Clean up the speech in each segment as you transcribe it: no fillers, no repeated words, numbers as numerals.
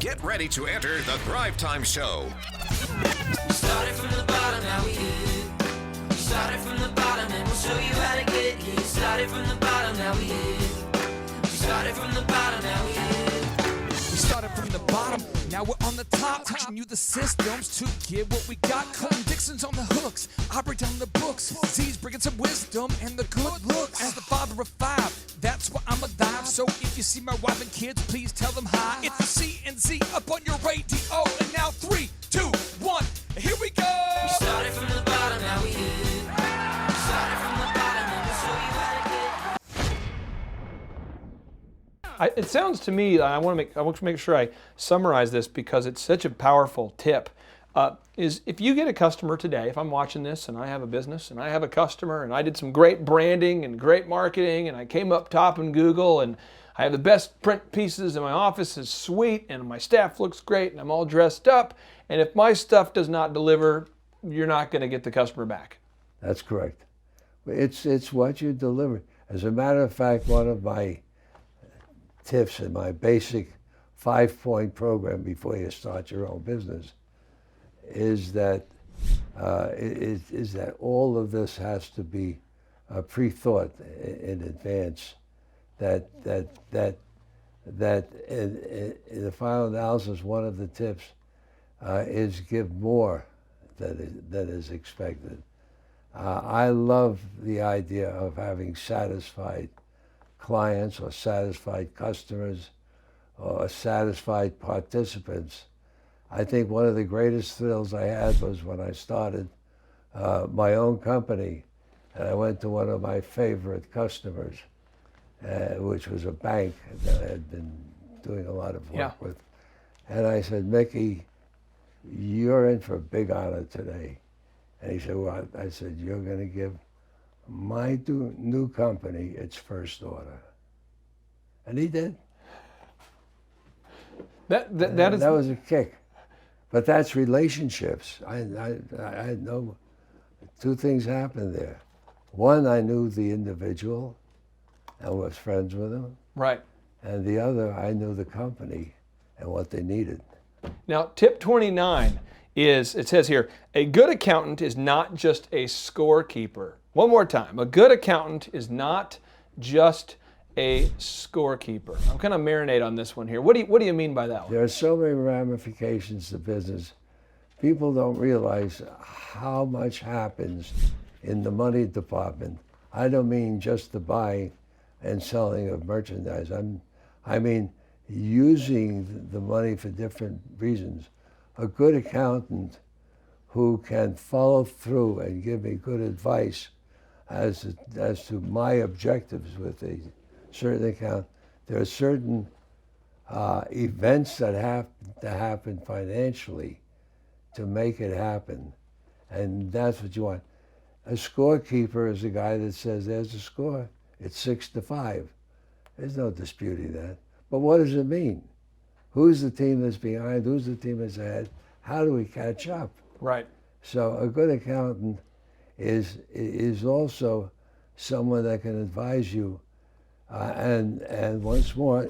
Get ready to enter the Thrivetime Show. We started from the bottom, now we here. We started from the bottom and we'll show you how to get here. Started from the bottom, now we here. We started from the bottom, now we here. We started from the bottom, now we're on the top. Teaching you the systems to get what we got. Colton Dixon's on the hooks, I break down the books. Z's bringing some wisdom and the good looks. As the father of five, that's why I'm a dive. So if you see my wife and kids, please tell them hi. It's the C and Z up on your radio. And now 3, 2, 1, here we go. We started from the bottom, now we here. We started from the bottom and we'll show you how to get. It sounds to me, I want to make sure I summarize this because it's such a powerful tip, is if you get a customer today, if I'm watching this and I have a business and I have a customer and I did some great branding and great marketing and I came up top in Google and I have the best print pieces and my office is sweet and my staff looks great and I'm all dressed up, and if my stuff does not deliver, you're not going to get the customer back. That's correct. It's what you deliver. As a matter of fact, one of my tips in my basic 5-point program before you start your own business is that all of this has to be pre-thought in advance. That in the final analysis, one of the tips is give more than is expected. I love the idea of having satisfied clients or satisfied customers or satisfied participants. I think one of the greatest thrills I had was when I started my own company and I went to one of my favorite customers, which was a bank that I had been doing a lot of work with. And I said, Mickey, you're in for a big honor today. And he said, what? I said, you're going to give my new company its first order. And he did. That was a kick. But that's relationships. I know two things happened there. One, I knew the individual and was friends with him. Right. And the other, I knew the company and what they needed. Now, tip 29 is, it says here, a good accountant is not just a scorekeeper. One more time, a good accountant is not just a scorekeeper. I'm kind of marinate on this one here. What do you mean by that one? There are so many ramifications to business. People don't realize how much happens in the money department. I don't mean just the buying and selling of merchandise. I mean using the money for different reasons. A good accountant who can follow through and give me good advice as to my objectives with a certain account. There are certain events that have to happen financially to make it happen, and that's what you want. A scorekeeper is a guy that says, there's a score, it's 6-5. There's no disputing that. But what does it mean? Who's the team that's behind? Who's the team that's ahead? How do we catch up? Right. So a good accountant is also someone that can advise you. And once more,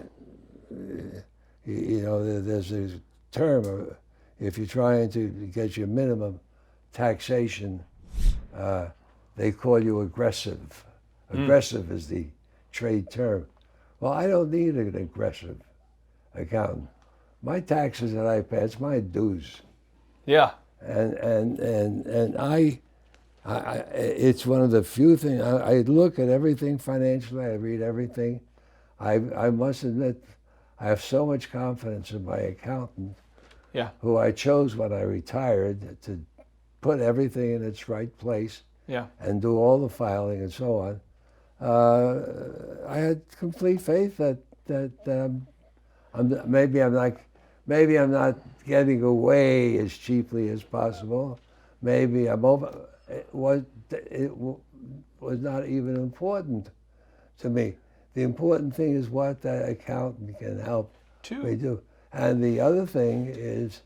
there's a term, if you're trying to get your minimum taxation, they call you aggressive. Aggressive is the trade term. Well, I don't need an aggressive accountant. My taxes that I pay, it's my dues. Yeah. And I it's one of the few things, I look at everything financially, I read everything. I must admit, I have so much confidence in my accountant, who I chose when I retired to put everything in its right place and do all the filing and so on. I had complete faith that maybe I'm not getting away as cheaply as possible. Maybe I'm over. It was not even important to me. The important thing is what that accountant can help me do. And the other thing is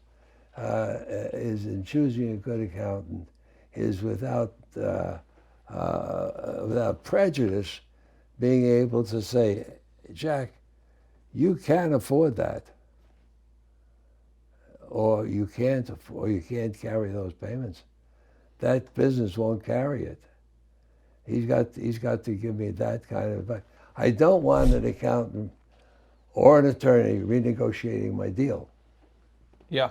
in choosing a good accountant is without prejudice, being able to say, Jack, you can afford that. or you can't carry those payments, that business won't carry it. He's got to give me that kind of advice. I don't want an accountant or an attorney renegotiating my deal. Yeah.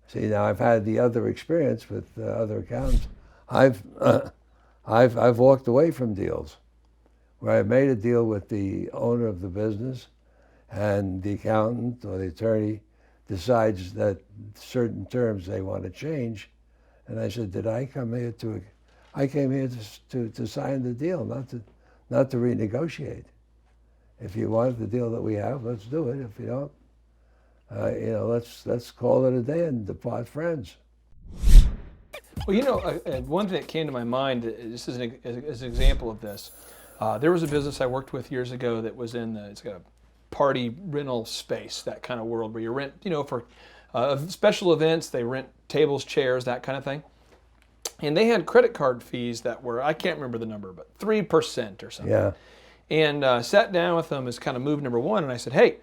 See, now I've had the other experience with other accountants. I've walked away from deals where I made a deal with the owner of the business, and the accountant or the attorney decides that certain terms they want to change, and I said, I came here to sign the deal, not to renegotiate. If you want the deal that we have, let's do it. If you don't, let's call it a day and depart friends. Well, one thing that came to my mind, just as an example of this, there was a business I worked with years ago that was it's got a party rental space, that kind of world where you rent, for special events, they rent tables, chairs, that kind of thing. And they had credit card fees that were, I can't remember the number, but 3% or something. Yeah. And sat down with them as kind of move number one, and I said, hey,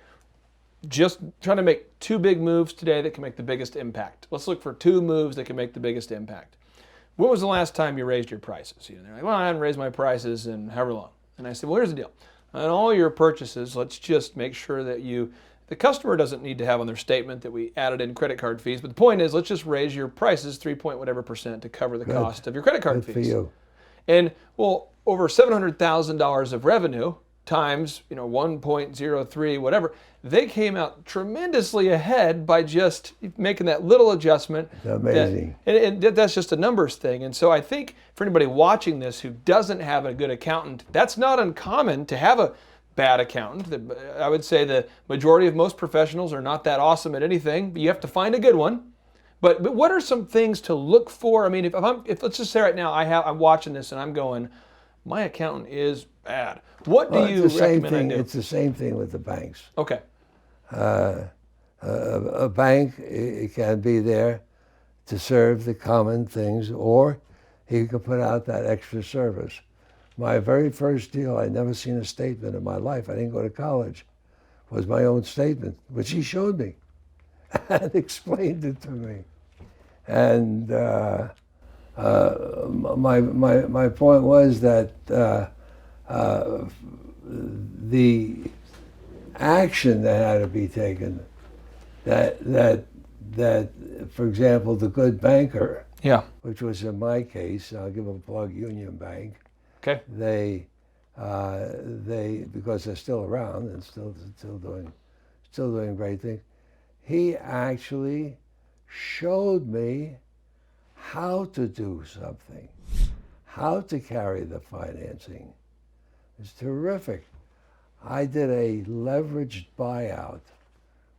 just trying to make 2 big moves today that can make the biggest impact. Let's look for 2 moves that can make the biggest impact. When was the last time you raised your prices? They're like, well, I haven't raised my prices in however long. And I said, well, here's the deal. On all your purchases, let's just make sure that the customer doesn't need to have on their statement that we added in credit card fees. But the point is, let's just raise your prices 3% to cover the cost of your credit card fees. Good for you. And, well, over $700,000 of revenue times 1.03 whatever, they came out tremendously ahead by just making that little adjustment. Amazing. And that's just a numbers thing. And so I think for anybody watching this who doesn't have a good accountant, that's not uncommon to have a bad accountant. I would say the majority of most professionals are not that awesome at anything, but you have to find a good one. But what are some things to look for? I mean, if let's just say right now I'm watching this and I'm going, my accountant is bad. What do you recommend I do? It's the same thing with the banks. Okay. A bank, it can be there to serve the common things, or he could put out that extra service. My very first deal, I'd never seen a statement in my life. I didn't go to college. Was my own statement, which he showed me and explained it to me. And my point was that the action that had to be taken, that for example, the good banker, Yeah. which was in my case, I'll give them a plug, Union Bank. Okay. They because they're still around and still doing great things. He actually showed me how to do something, how to carry the financing. It's terrific. I did a leveraged buyout,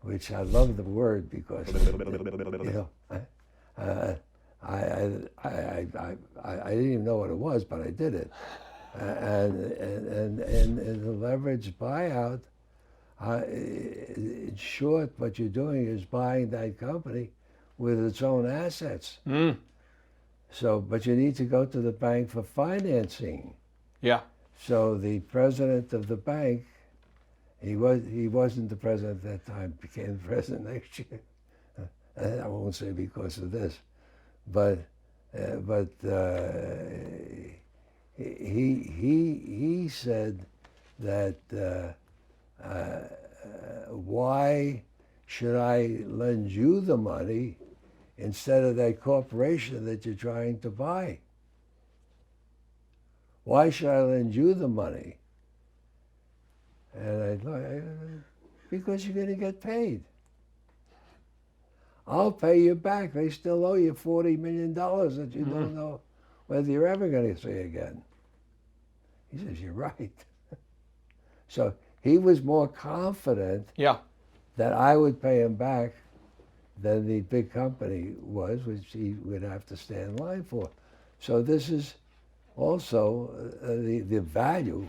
which I love the word because I didn't even know what it was, but I did it. And the leveraged buyout, in short, what you're doing is buying that company with its own assets. Mm. So, but you need to go to the bank for financing. Yeah. So the president of the bank, he wasn't the president at that time, became the president next year. I won't say because of this, but he said that why should I lend you the money instead of that corporation that you're trying to buy? Why should I lend you the money? And I thought, because you're going to get paid. I'll pay you back. They still owe you $40 million that you don't know whether you're ever going to see again. He says, you're right. So he was more confident that I would pay him back than the big company was, which he would have to stand in line for. So this is also the value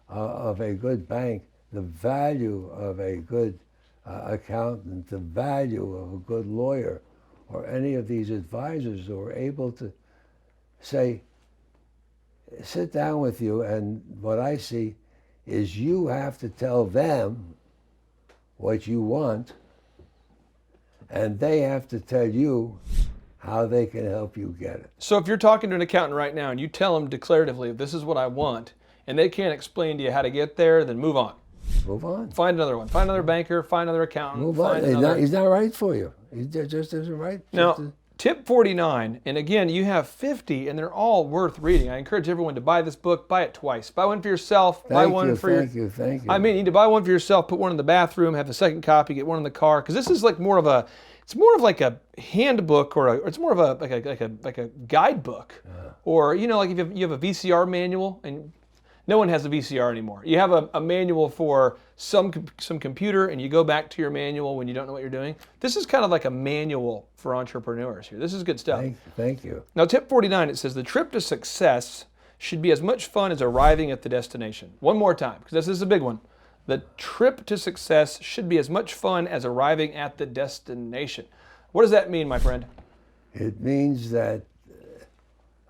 of a good bank, the value of a good accountant, the value of a good lawyer, or any of these advisors who are able to say, sit down with you, and what I see is you have to tell them what you want, And they have to tell you how they can help you get it. So if you're talking to an accountant right now and you tell them declaratively, this is what I want, and they can't explain to you how to get there, then move on. Move on. Find another one. Find another banker. Find another accountant. Move on. Find He's not right for you. He just isn't right. Now, tip 49, and again, you have 50, and they're all worth reading. I encourage everyone to buy this book. Buy it twice. Buy one for yourself. Buy one for Thank you. I mean, you need to buy one for yourself. Put one in the bathroom. Have the second copy. Get one in the car, because this is like more of a. It's more of like a handbook, or it's more of a like a guidebook, or like if you have a VCR manual, and no one has a VCR anymore. You have a manual for some computer, and you go back to your manual when you don't know what you're doing. This is kind of like a manual for entrepreneurs here. This is good stuff. Thank you. Now, tip 49, it says the trip to success should be as much fun as arriving at the destination. One more time, because this is a big one. The trip to success should be as much fun as arriving at the destination. What does that mean, my friend? It means that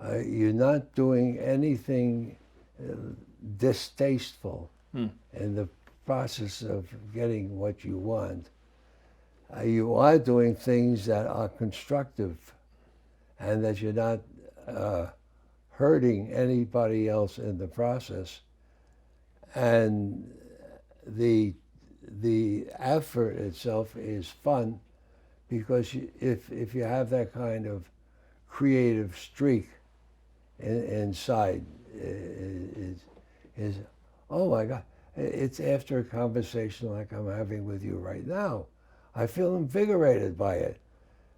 you're not doing anything distasteful in the process of getting what you want. You are doing things that are constructive, and that you're not hurting anybody else in the process. And the effort itself is fun, because if you have that kind of creative streak inside, is oh my God! It's after a conversation like I'm having with you right now, I feel invigorated by it.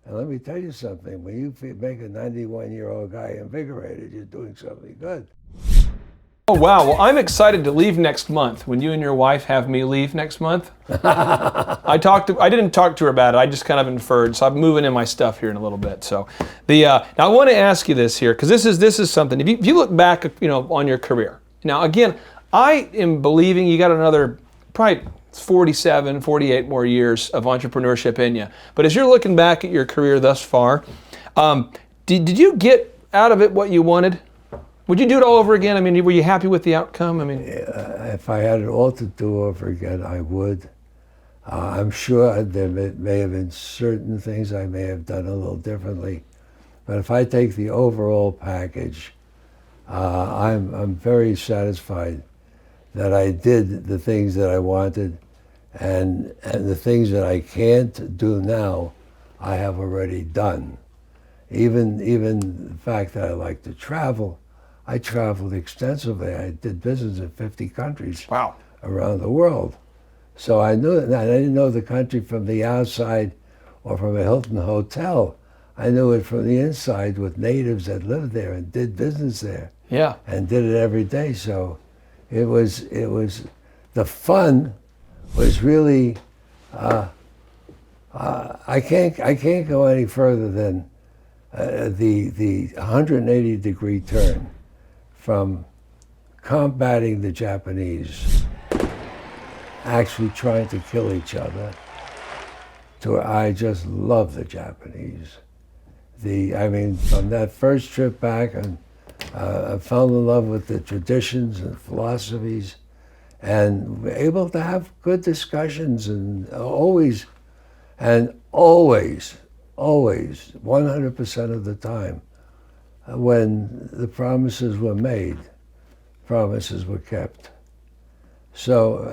And let me tell you something: when you make a 91-year-old guy invigorated, you're doing something good. Oh, wow. Well, I'm excited to leave next month. When you and your wife have me leave next month, I didn't talk to her about it. I just kind of inferred. So I'm moving in my stuff here in a little bit. So now I want to ask you this here, because this is something. If you look back, on your career. Now, again, I am believing you got another probably 47, 48 more years of entrepreneurship in you. But as you're looking back at your career thus far, did you get out of it what you wanted? Would you do it all over again? I mean, were you happy with the outcome? I mean, if I had it all to do over again, I would. I'm sure there may have been certain things I may have done a little differently, but if I take the overall package, I'm very satisfied that I did the things that I wanted, and the things that I can't do now, I have already done. Even the fact that I like to travel. I traveled extensively. I did business in 50 countries around the world. So I knew that. I didn't know the country from the outside or from a Hilton hotel. I knew it from the inside with natives that lived there and did business there. Yeah. And did it every day. So it was the fun was really I can't go any further than the 180-degree turn from combating the Japanese, actually trying to kill each other, to I just love the Japanese. From that first trip back, and I fell in love with the traditions and philosophies, and were able to have good discussions, and always, 100% of the time, when the promises were made, promises were kept. So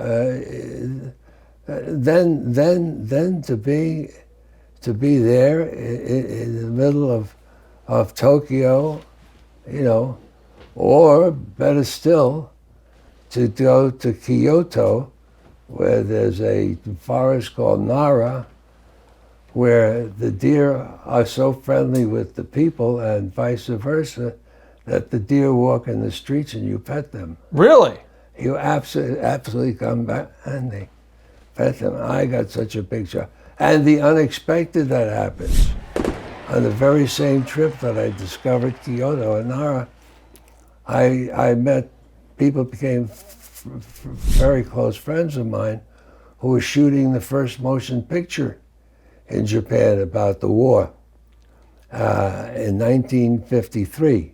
then to be there in the middle of Tokyo, or better still, to go to Kyoto, where there's a forest called Nara, where the deer are so friendly with the people and vice versa, that the deer walk in the streets and you pet them. Really? You absolutely come back and they pet them. I got such a big shock. And the unexpected that happens. On the very same trip that I discovered Kyoto and Nara, I met people became very close friends of mine who were shooting the first motion picture in Japan about the war in 1953.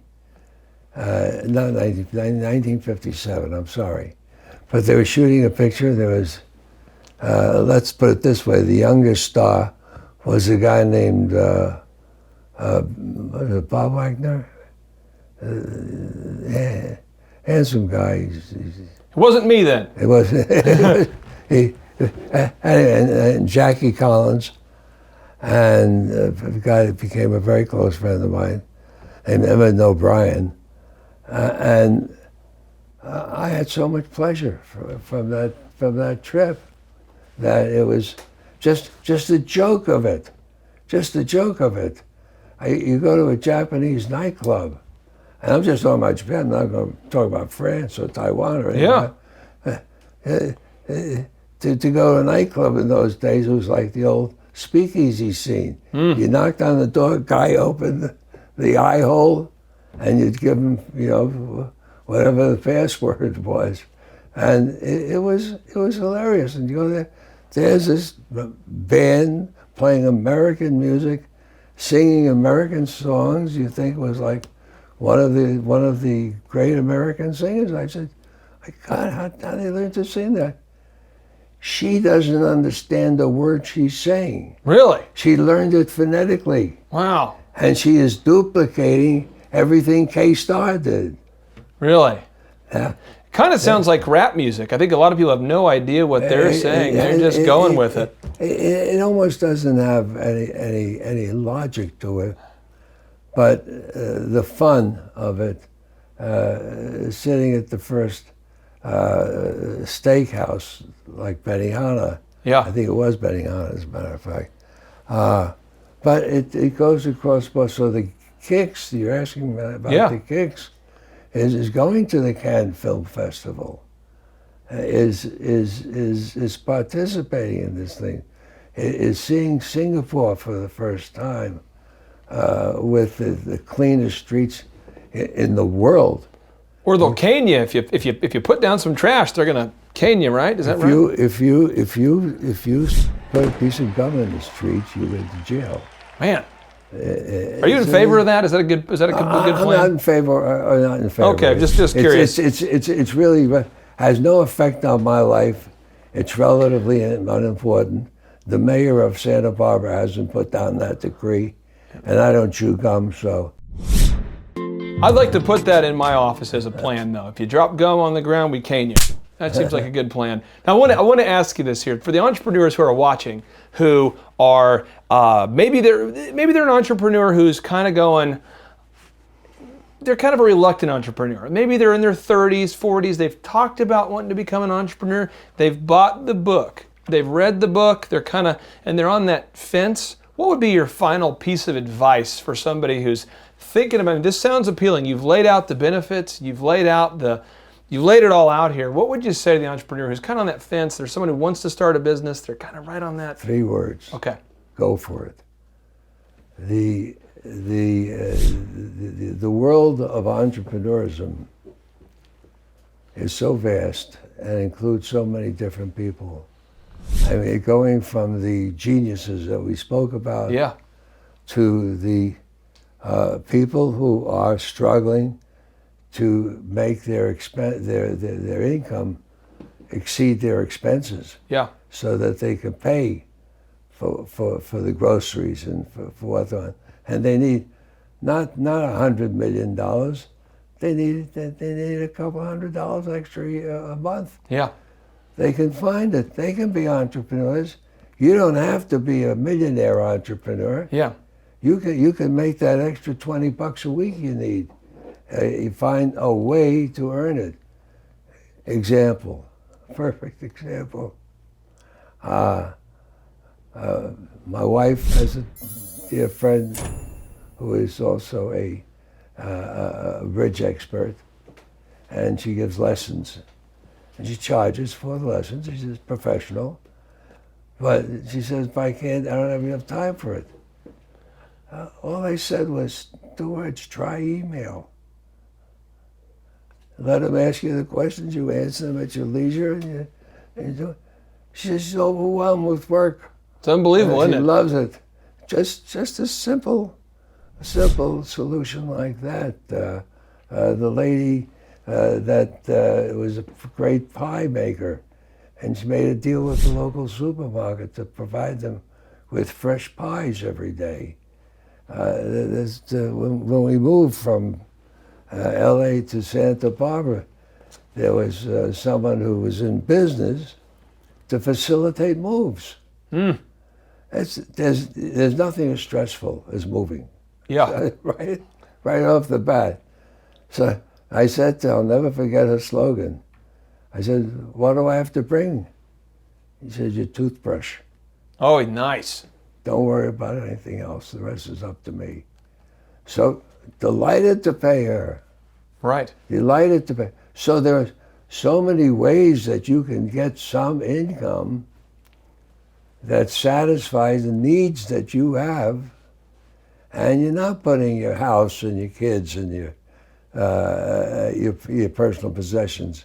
1957, I'm sorry. But they were shooting a picture. There was, let's put it this way, the youngest star was a guy named was it Bob Wagner? Handsome guy. It wasn't me then. It was, and Jackie Collins, and a guy that became a very close friend of mine, named Emmett O'Brien, and I had so much pleasure from that trip that it was just a joke of it, just a joke of it. You go to a Japanese nightclub, and I'm just talking about Japan. I'm not going to talk about France or Taiwan or anything. Yeah. To go to a nightclub in those days, it was like the old speakeasy scene. You knocked on the door, guy opened the eye hole, and you'd give him, whatever the password was, and it was hilarious. And you go there, there's this band playing American music, singing American songs. You think it was like one of the great American singers. I said, my God, how did they learn to sing that? She doesn't understand the word she's saying. Really? She learned it phonetically. Wow. And she is duplicating everything K-Star did. Really? Yeah. Kind of sounds like rap music. I think a lot of people have no idea what they're saying. They're just going with it. It almost doesn't have any logic to it. But the fun of it, sitting at the first steakhouse like Benihana. Yeah. I think it was Benihana, as a matter of fact. But it goes across both. So the Kicks, you're asking about the Kicks, is going to the Cannes Film Festival, is participating in this thing, is seeing Singapore for the first time with the cleanest streets in the world. Or they'll cane you if you put down some trash. They're gonna cane you, right? Is that right? If you put a piece of gum in the streets, you go to jail. Man, are you in favor of that? Is that a good plan? I'm not in favor. Not in favor. Okay, just curious. It's really has no effect on my life. It's relatively unimportant. The mayor of Santa Barbara hasn't put down that decree, and I don't chew gum, so. I'd like to put that in my office as a plan, though. If you drop gum on the ground, we cane you. That seems like a good plan. Now, I want to ask you this here for the entrepreneurs who are watching, who are maybe they're an entrepreneur who's kind of going. They're kind of a reluctant entrepreneur. Maybe they're in their 30s, 40s. They've talked about wanting to become an entrepreneur. They've bought the book. They've read the book. And they're on that fence. What would be your final piece of advice for somebody who's thinking about it? This sounds appealing. You've laid out the benefits. You've laid it all out here. What would you say to the entrepreneur who's kind of on that fence? There's someone who wants to start a business. They're kind of right on that. 3 words. Okay. Go for it. The world of entrepreneurism is so vast and includes so many different people. I mean, going from the geniuses that we spoke about to the people who are struggling to make their income exceed their expenses, so that they can pay for the groceries and for what they want. And they need not $100 million. They need a couple $100 extra a month. Yeah. They can find it. They can be entrepreneurs. You don't have to be a millionaire entrepreneur. Yeah. You can make that extra $20 a week you need. You find a way to earn it. Example, perfect example. My wife has a dear friend who is also a bridge expert, and she gives lessons. And she charges for the lessons. She's a professional. But she says, if I don't have enough time for it. All they said was 2 words, try email. Let them ask you the questions, you answer them at your leisure, and you do it. She's overwhelmed with work. It's unbelievable, isn't it? She loves it. Just a simple solution like that. The lady that was a great pie maker, and she made a deal with the local supermarket to provide them with fresh pies every day. When we moved from L.A. to Santa Barbara, there was someone who was in business to facilitate moves. There's nothing as stressful as moving. Yeah. Right off the bat. So I said to him, I'll never forget her slogan. I said, what do I have to bring? He said, your toothbrush. Oh, nice. Don't worry about anything else. The rest is up to me. So delighted to pay her. Right. Delighted to pay. So there are so many ways that you can get some income that satisfies the needs that you have, and you're not putting your house and your kids and your personal possessions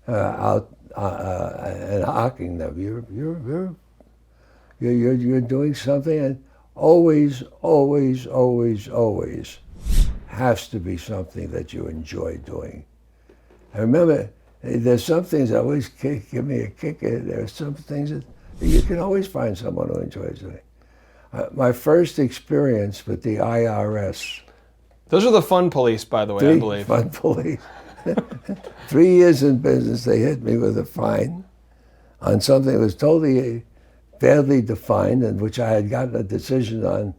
out and hawking them. You're doing something, and always has to be something that you enjoy doing. I remember there's some things that always give me a kick. There are some things that you can always find someone who enjoys doing. My first experience with the IRS. Those are the fun police, by the way, I believe. Fun police. 3 years in business, they hit me with a fine on something that was totally badly defined, and which I had gotten a decision on,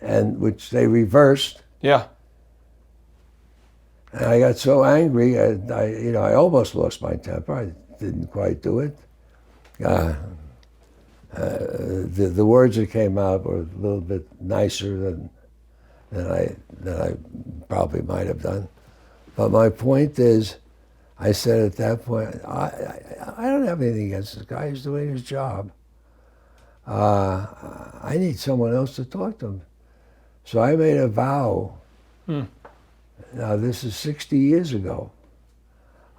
and which they reversed. Yeah. And I got so angry, I almost lost my temper. I didn't quite do it. The words that came out were a little bit nicer than I probably might have done. But my point is, I said at that point, I don't have anything against this guy. He's doing his job. I need someone else to talk to him. So I made a vow. Now, this is 60 years ago.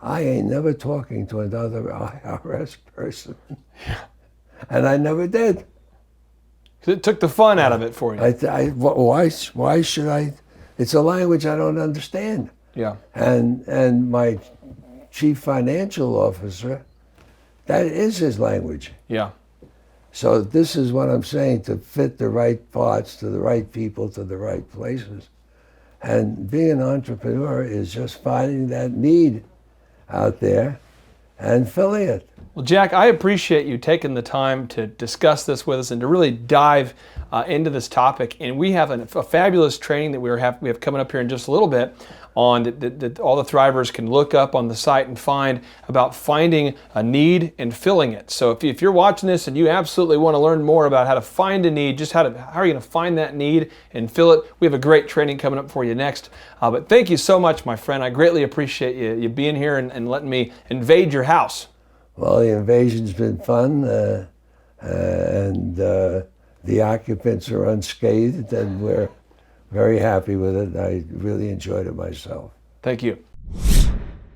I ain't never talking to another IRS person. And I never did. It took the fun out of it for you. Why should I? It's a language I don't understand. Yeah. And my chief financial officer, that is his language. Yeah. So this is what I'm saying, to fit the right parts to the right people to the right places. And being an entrepreneur is just finding that need out there and filling it. Well, Jack, I appreciate you taking the time to discuss this with us and to really dive into this topic. And we have a fabulous training that we have coming up here in just a little bit on that all the Thrivers can look up on the site and find about finding a need and filling it. So if you're watching this and you absolutely want to learn more about how to find a need, just how are you going to find that need and fill it, we have a great training coming up for you next. But thank you so much, my friend. I greatly appreciate you being here and letting me invade your house. Well, the invasion's been fun, and the occupants are unscathed, and we're very happy with it. I really enjoyed it myself. Thank you.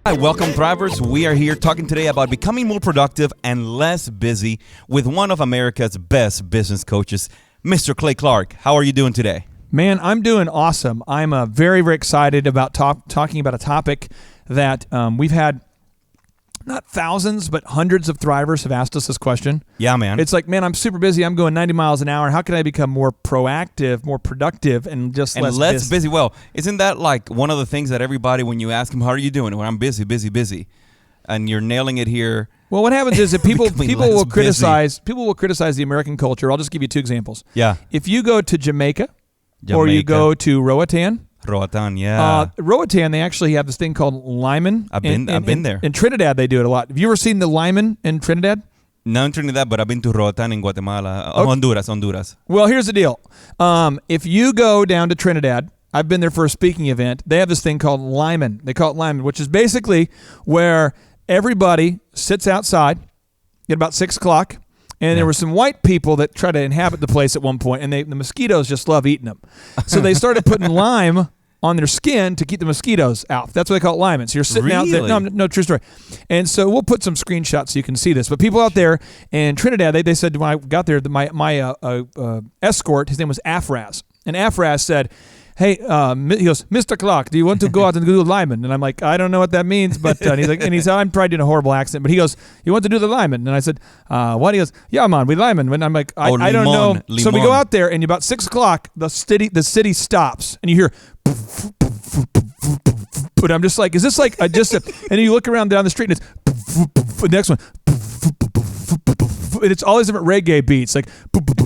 Hi, welcome Thrivers. We are here talking today about becoming more productive and less busy with one of America's best business coaches, Mr. Clay Clark. How are you doing today? Man, I'm doing awesome. I'm very, very excited about talking about a topic that we've had not thousands, but hundreds of Thrivers have asked us this question. Yeah, man. It's like, man, I'm super busy. I'm going 90 miles an hour. How can I become more proactive, more productive, and just less busy? Well, isn't that like one of the things that everybody, when you ask them, how are you doing? Well, I'm busy. And you're nailing it here. Well, what happens is that people will criticize the American culture. I'll just give you two examples. Yeah. If you go to Jamaica. Or you go to Roatan. Yeah. Roatan, they actually have this thing called Lyman. I've been there. In Trinidad, they do it a lot. Have you ever seen the Lyman in Trinidad? No, in Trinidad, but I've been to Roatan in Guatemala. Okay. Honduras. Well, here's the deal. If you go down to Trinidad, I've been there for a speaking event. They have this thing called Lyman. They call it Lyman, which is basically where everybody sits outside at about 6 o'clock. And there were some white people that tried to inhabit the place at one point, and the mosquitoes just love eating them. So they started putting lime on their skin to keep the mosquitoes out. That's what they call it, lime. So you're sitting out there. No, true story. And so we'll put some screenshots so you can see this. But people out there in Trinidad, they said when I got there, my escort, his name was Afraz. And Afraz said, hey, he goes, Mr. Clark, do you want to go out and do the lineman? And I'm like, I don't know what that means, but and he's like, I'm probably doing a horrible accent, but he goes, you want to do the lineman? And I said, what? He goes, yeah, man, we lineman. And I'm like, I don't know. So we go out there, and about 6 o'clock, the city stops, and you hear. But I'm just like, is this like and you look around down the street, and it's the next one. And it's all these different reggae beats, like,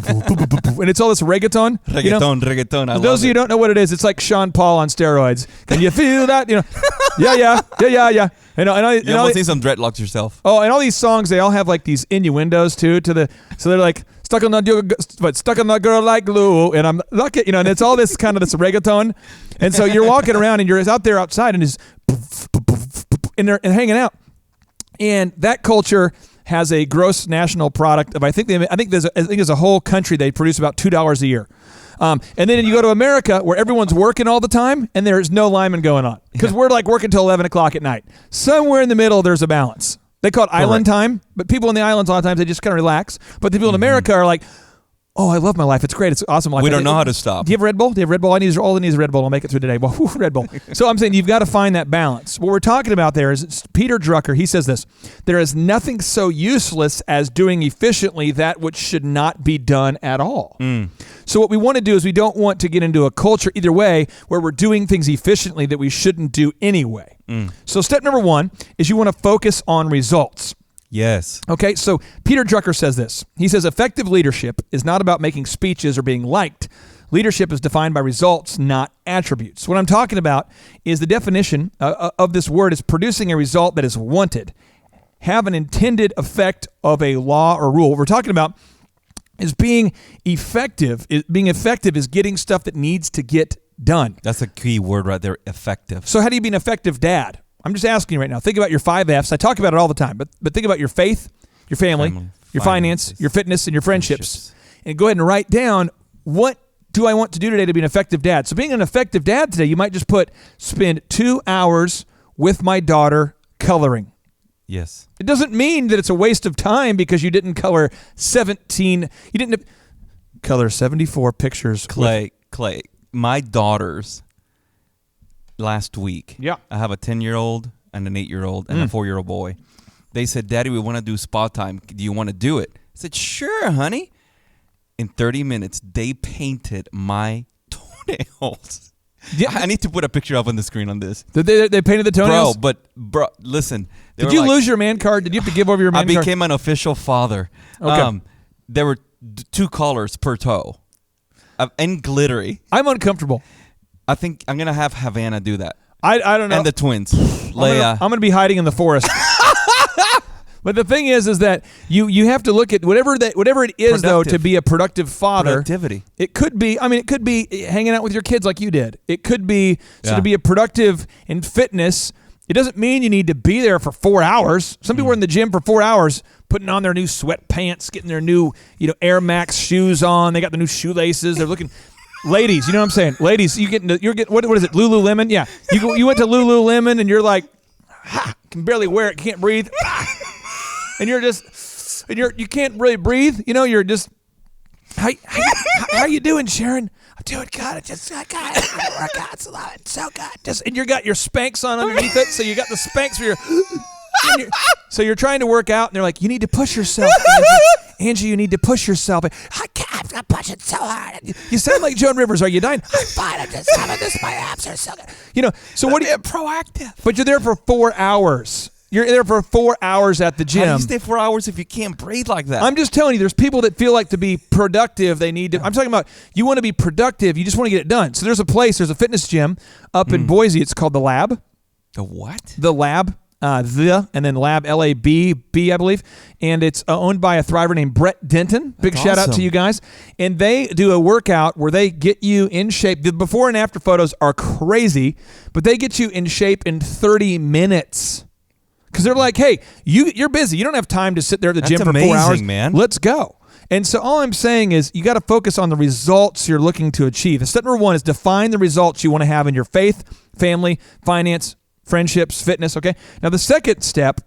and it's all this reggaeton. Reggaeton. For those of you who don't know what it is, it's like Sean Paul on steroids. Can you feel that? Yeah. And You almost need some dreadlocks yourself. Oh, and all these songs, they all have like these innuendos too. So they're like stuck on that girl like glue, and I'm lucky, and it's all this kind of this reggaeton. And so you're walking around, and you're out there outside, and it's and they're hanging out, and that culture has a gross national product of I think there's a whole country they produce about $2 a year. And then you go to America where everyone's working all the time and there's no lineman going on because we're like working till 11 o'clock at night. Somewhere in the middle, there's a balance. They call it island time, but people in the islands a lot of times they just kind of relax. But the people in America are like, oh, I love my life. It's great. It's awesome life. We don't know how to stop. Do you have Red Bull? I need Red Bull. I'll make it through today. Well, Red Bull. So I'm saying you've got to find that balance. What we're talking about there is Peter Drucker. He says this: there is nothing so useless as doing efficiently that which should not be done at all. So what we want to do is we don't want to get into a culture either way where we're doing things efficiently that we shouldn't do anyway. So step number 1 is you want to focus on results. Yes. Okay, so Peter Drucker says this. He says, effective leadership is not about making speeches or being liked. Leadership is defined by results, not attributes. What I'm talking about is the definition of this word is producing a result that is wanted, have an intended effect of a law or rule. What we're talking about is being effective. Being effective is getting stuff that needs to get done. That's a key word right there, effective. So how do you be an effective dad? I'm just asking you right now. Think about your 5 F's. I talk about it all the time, but think about your faith, your family, your finance, your fitness, and your friendships. And go ahead and write down, what do I want to do today to be an effective dad? So being an effective dad today, you might just spend 2 hours with my daughter coloring. Yes. It doesn't mean that it's a waste of time because you didn't color 74 pictures. Clay, my daughters last week. Yeah. I have a 10-year-old and an 8-year-old and a 4-year-old boy. They said, Daddy, we want to do spa time. Do you want to do it? I said, sure, honey. In 30 minutes, they painted my toenails. Yeah. I need to put a picture up on the screen on this. They painted the toenails? Bro, listen. Did you lose your man card? Did you have to give over your man card? I became an official father. Okay. There were 2 colors per toe. And glittery. I'm uncomfortable. I think I'm going to have Havana do that. I don't know. And the twins. Leia. I'm going to be hiding in the forest. But the thing is that you have to look at whatever it is, though, to be a productive father. Productivity. It could be hanging out with your kids like you did. It could be to be a productive in fitness. It doesn't mean you need to be there for 4 hours. Some people are in the gym for 4 hours, putting on their new sweatpants, getting their new Air Max shoes on. They got the new shoelaces. They're looking. Ladies, you know what I'm saying? Ladies, you're getting what is it? Lululemon? Yeah. You went to Lululemon and you're like, can barely wear it, can't breathe. And you can't really breathe. You're just, how you doing, Sharon? I'm doing good. I got workouts a lot. It's so good. And you got your Spanx on underneath it, so you got the Spanx for your. So you're trying to work out, and they're like, you need to push yourself, Angie, you need to push yourself. I can't. I'm pushing so hard. You sound like Joan Rivers. Are you dying? I'm fine. I'm just having this. My abs are so good. So what are you proactive? But you're there for 4 hours. You're there for 4 hours at the gym. How do you stay 4 hours if you can't breathe like that? I'm just telling you, there's people that feel like to be productive, they need to. I'm talking about you want to be productive, you just want to get it done. So there's a fitness gym up in Boise. It's called The Lab. The what? The Lab. And then Lab, L-A-B, I believe. And it's owned by a thriver named Brett Denton. Big That's shout awesome. out to you guys. And they do a workout where they get you in shape. The before and after photos are crazy, but they get you in shape in 30 minutes. Because they're like, hey, you're busy. You don't have time to sit there at the gym for 4 hours. Man. Let's go. And so all I'm saying is you got to focus on the results you're looking to achieve. And step number 1 is define the results you want to have in your faith, family, finance, friendships, fitness, okay? Now, the second step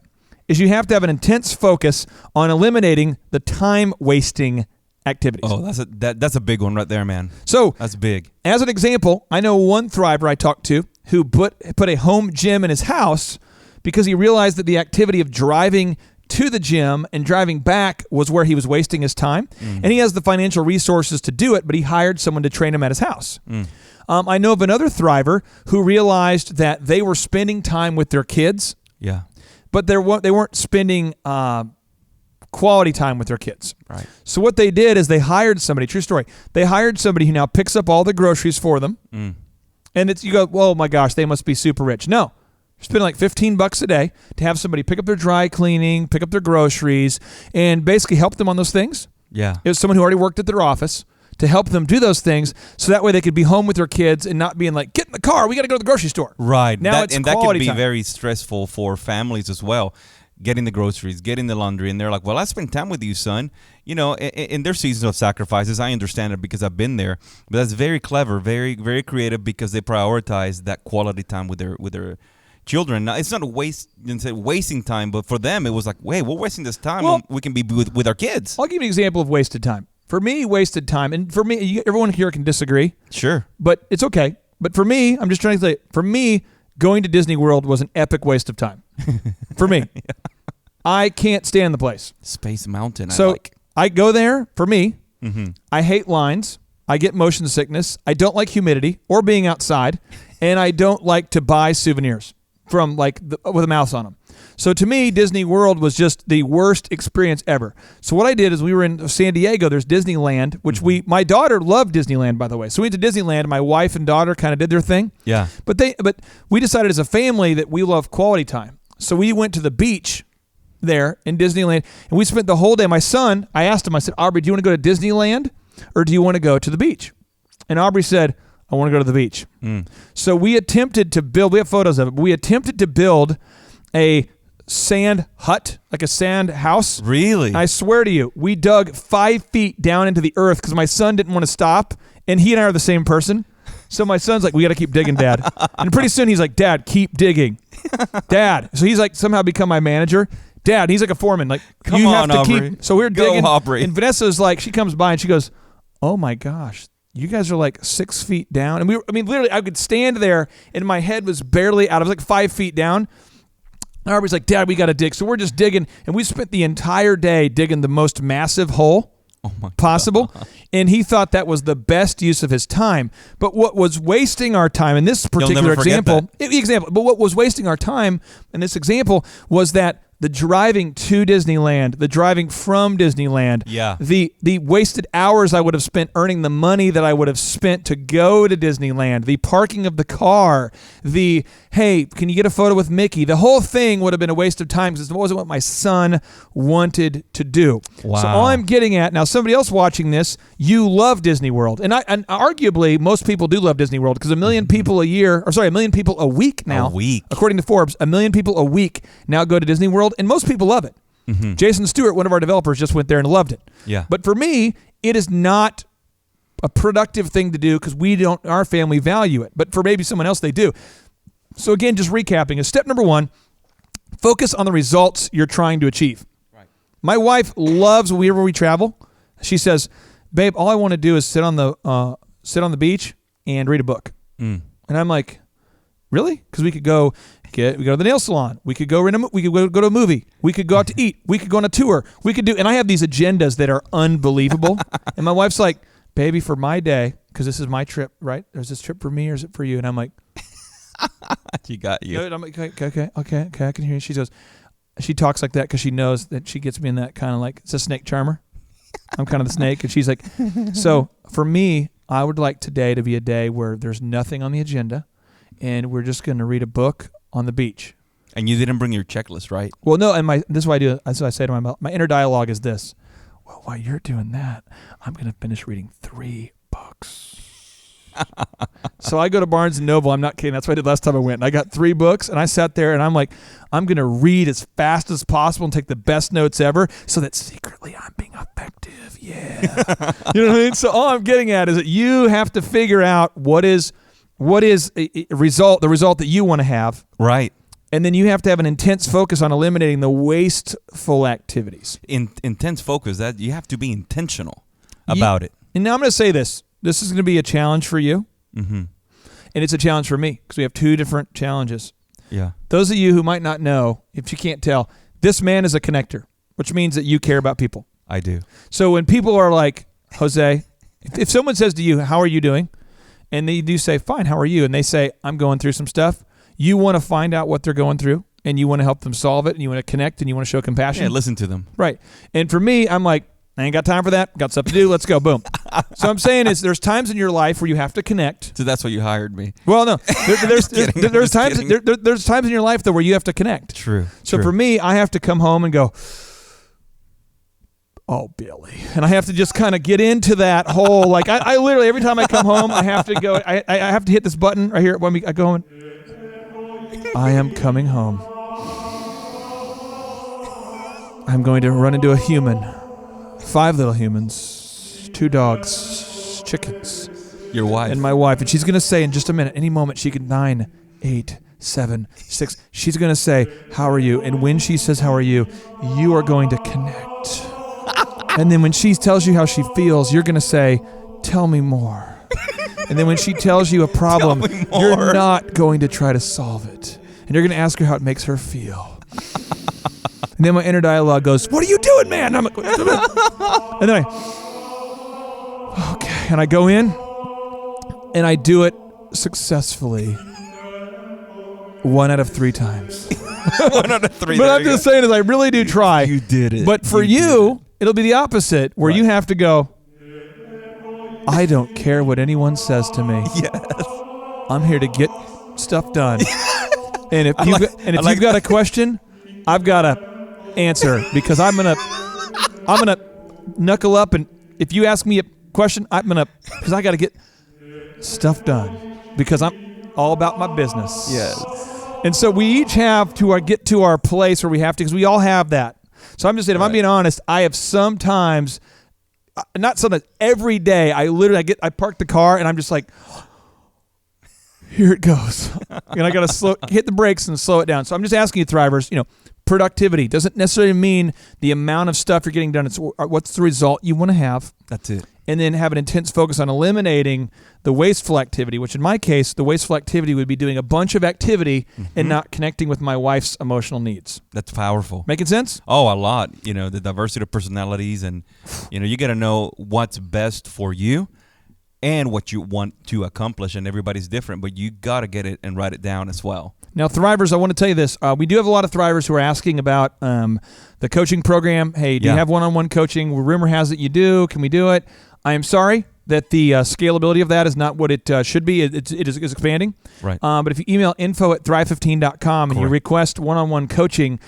is you have to have an intense focus on eliminating the time-wasting activities. Oh, that's a big one right there, man. So That's big. as an example, I know one thriver I talked to who put a home gym in his house because he realized that the activity of driving to the gym and driving back was where he was wasting his time. And he has the financial resources to do it, but he hired someone to train him at his house. I know of another thriver who realized that they were spending time with their kids, Yeah. but they weren't spending quality time with their kids. Right. So what they did is they hired somebody, true story, they hired somebody who now picks up all the groceries for them. And you go, oh my gosh, they must be super rich. No. You're spending like $15 a day to have somebody pick up their dry cleaning, pick up their groceries, and basically help them on those things. Yeah. It was someone who already worked at their office to help them do those things so that way they could be home with their kids and not being like, get in the car, we got to go to the grocery store. Right. Now it's and that quality can be time. very stressful for families as well. Getting the groceries, getting the laundry, and they're like, well, I spent time with you, son. You know, in their seasons of sacrifices, I understand it because I've been there. But that's very clever, very, very creative because they prioritize that quality time with their children. Now, it's not wasting time, but for them, it was like, wait, we're wasting this time when we can be with our kids. I'll give you an example of wasted time. For me, wasted time, and for me, everyone here can disagree. Sure. But it's okay. But for me, I'm just trying to say, for me, going to Disney World was an epic waste of time. For me. I can't stand the place. Space Mountain, So I like. I go there, for me, I hate lines. I get motion sickness. I don't like humidity or being outside. And I don't like to buy souvenirs from with a mouse on them. So to me, Disney World was just the worst experience ever. So what I did is we were in San Diego. There's Disneyland, which my daughter loved Disneyland, by the way. So we went to Disneyland. My wife and daughter kind of did their thing. Yeah. But we decided as a family that we love quality time. So we went to the beach there in Disneyland, and we spent the whole day. My son, I asked him, I said, Aubrey, do you want to go to Disneyland or do you want to go to the beach? And Aubrey said, I want to go to the beach. So we attempted to build, we have photos of it, but we attempted to build a sand hut, like a sand house. Really? I swear to you, we dug 5 feet down into the earth because my son didn't want to stop, and he and I are the same person. So my son's like, we got to keep digging, Dad. And pretty soon he's like, Dad, keep digging. Dad. So he's like somehow become my manager. Dad, he's like a foreman. Like, Come you on, have to Aubrey. keep. So we're Go, digging. Aubrey. And Vanessa's like, she comes by and she goes, oh my gosh, you guys are like 6 feet down. And literally, I could stand there and my head was barely out. I was like 5 feet down. And Aubrey's like, Dad, we got to dig. So we're just digging. And we spent the entire day digging the most massive hole possible. And he thought that was the best use of his time. But what was wasting our time in this particular never forget example, but what was wasting our time in this example was that the driving to Disneyland, the driving from Disneyland, Yeah. the wasted hours I would have spent earning the money that I would have spent to go to Disneyland, the parking of the car, the, hey, can you get a photo with Mickey? The whole thing would have been a waste of time because it wasn't what my son wanted to do. Wow. So all I'm getting at, now somebody else watching this, you love Disney World. And arguably, most people do love Disney World because 1 million people a million people a week now. A week. According to Forbes, 1 million people a week now go to Disney World, and most people love it. Jason Stewart, one of our developers, just went there and loved it. Yeah. But for me, it is not a productive thing to do because our family value it. But for maybe someone else, they do. So again, just recapping, is step number 1, focus on the results you're trying to achieve. Right. My wife loves wherever we travel. She says, babe, all I want to do is sit on the beach and read a book. And I'm like, really? Because we go to the nail salon. We could go go to a movie. We could go out to eat. We could go on a tour. And I have these agendas that are unbelievable. And my wife's like, baby, for my day, because this is my trip, right? There's this trip for me or is it for you? And I'm like, She got you. and I'm like, okay, I can hear you. She talks like that because she knows that she gets me in that kind of like, it's a snake charmer. I'm kind of the snake. And she's like, so for me, I would like today to be a day where there's nothing on the agenda and we're just going to read a book on the beach. And you didn't bring your checklist, right? Well, no, and this is what I do. That's what I say to my inner dialogue is this. Well, while you're doing that, I'm going to finish reading 3 books. So I go to Barnes & Noble. I'm not kidding. That's what I did last time I went. And I got 3 books, and I sat there, and I'm like, I'm going to read as fast as possible and take the best notes ever so that secretly I'm being effective. Yeah. You know what I mean? So all I'm getting at is that you have to figure out what is the result that you want to have. Right. And then you have to have an intense focus on eliminating the wasteful activities. Intense focus. That you have to be intentional. about it. And now I'm going to say this. This is going to be a challenge for you. Mm-hmm. And it's a challenge for me because we have two different challenges. Yeah. Those of you who might not know, if you can't tell, this man is a connector, which means that you care about people. I do. So when people are like, Jose, if someone says to you, how are you doing? And they do say, fine, how are you? And they say, I'm going through some stuff. You want to find out what they're going through, and you want to help them solve it, and you want to connect, and you want to show compassion. Yeah, listen to them. Right. And for me, I'm like, I ain't got time for that. Got stuff to do. Let's go. Boom. So I'm saying is there's times in your life where you have to connect. So that's why you hired me. Well, no. There's times kidding. there's times in your life though where you have to connect. True. So for me, I have to come home and go, oh, Billy. And I have to just kind of get into that whole, like, I literally, every time I come home, I have to go, I have to hit this button right here when I go home. I am coming home. I'm going to run into a human. 5 little humans, 2 dogs, chickens. Your wife. And my wife. And she's going to say in just a minute, any moment, she could 9, 8, 7, 6. She's going to say, how are you? And when she says, how are you, you are going to connect. And then when she tells you how she feels, you're going to say, tell me more. And then when she tells you a problem, you're not going to try to solve it. And you're going to ask her how it makes her feel. And then my inner dialogue goes, what are you doing, man? I'm like, and then okay. And I go in and I do it successfully 1 out of 3 times. 1 out of 3. But I'm just saying is I really do try. You did it. But for you, it'll be the opposite where you have to go, I don't care what anyone says to me. Yes. I'm here to get stuff done. And if you've got a question, I've got to answer because I'm gonna knuckle up, and if you ask me a question, because I got to get stuff done because I'm all about my business. Yes. And so we each have to get to our place where we have to, because we all have that. So I'm just saying, if I'm being honest, I have sometimes, not sometimes, every day, I park the car and I'm just like, here it goes. And I got to hit the brakes and slow it down. So I'm just asking you, Thrivers, productivity doesn't necessarily mean the amount of stuff you're getting done. It's what's the result you want to have. That's it. And then have an intense focus on eliminating the wasteful activity, which in my case, the wasteful activity would be doing a bunch of activity and not connecting with my wife's emotional needs. That's powerful. Making sense? Oh, a lot. The diversity of personalities, and you got to know what's best for you and what you want to accomplish, and everybody's different, but you got to get it and write it down as well. Now, Thrivers, I want to tell you this. We do have a lot of Thrivers who are asking about the coaching program. Hey, do you have one-on-one coaching? Rumor has it you do. Can we do it? I am sorry that the scalability of that is not what it should be. It is expanding. Right. But if you email info@thrive15.com and you request one-on-one coaching,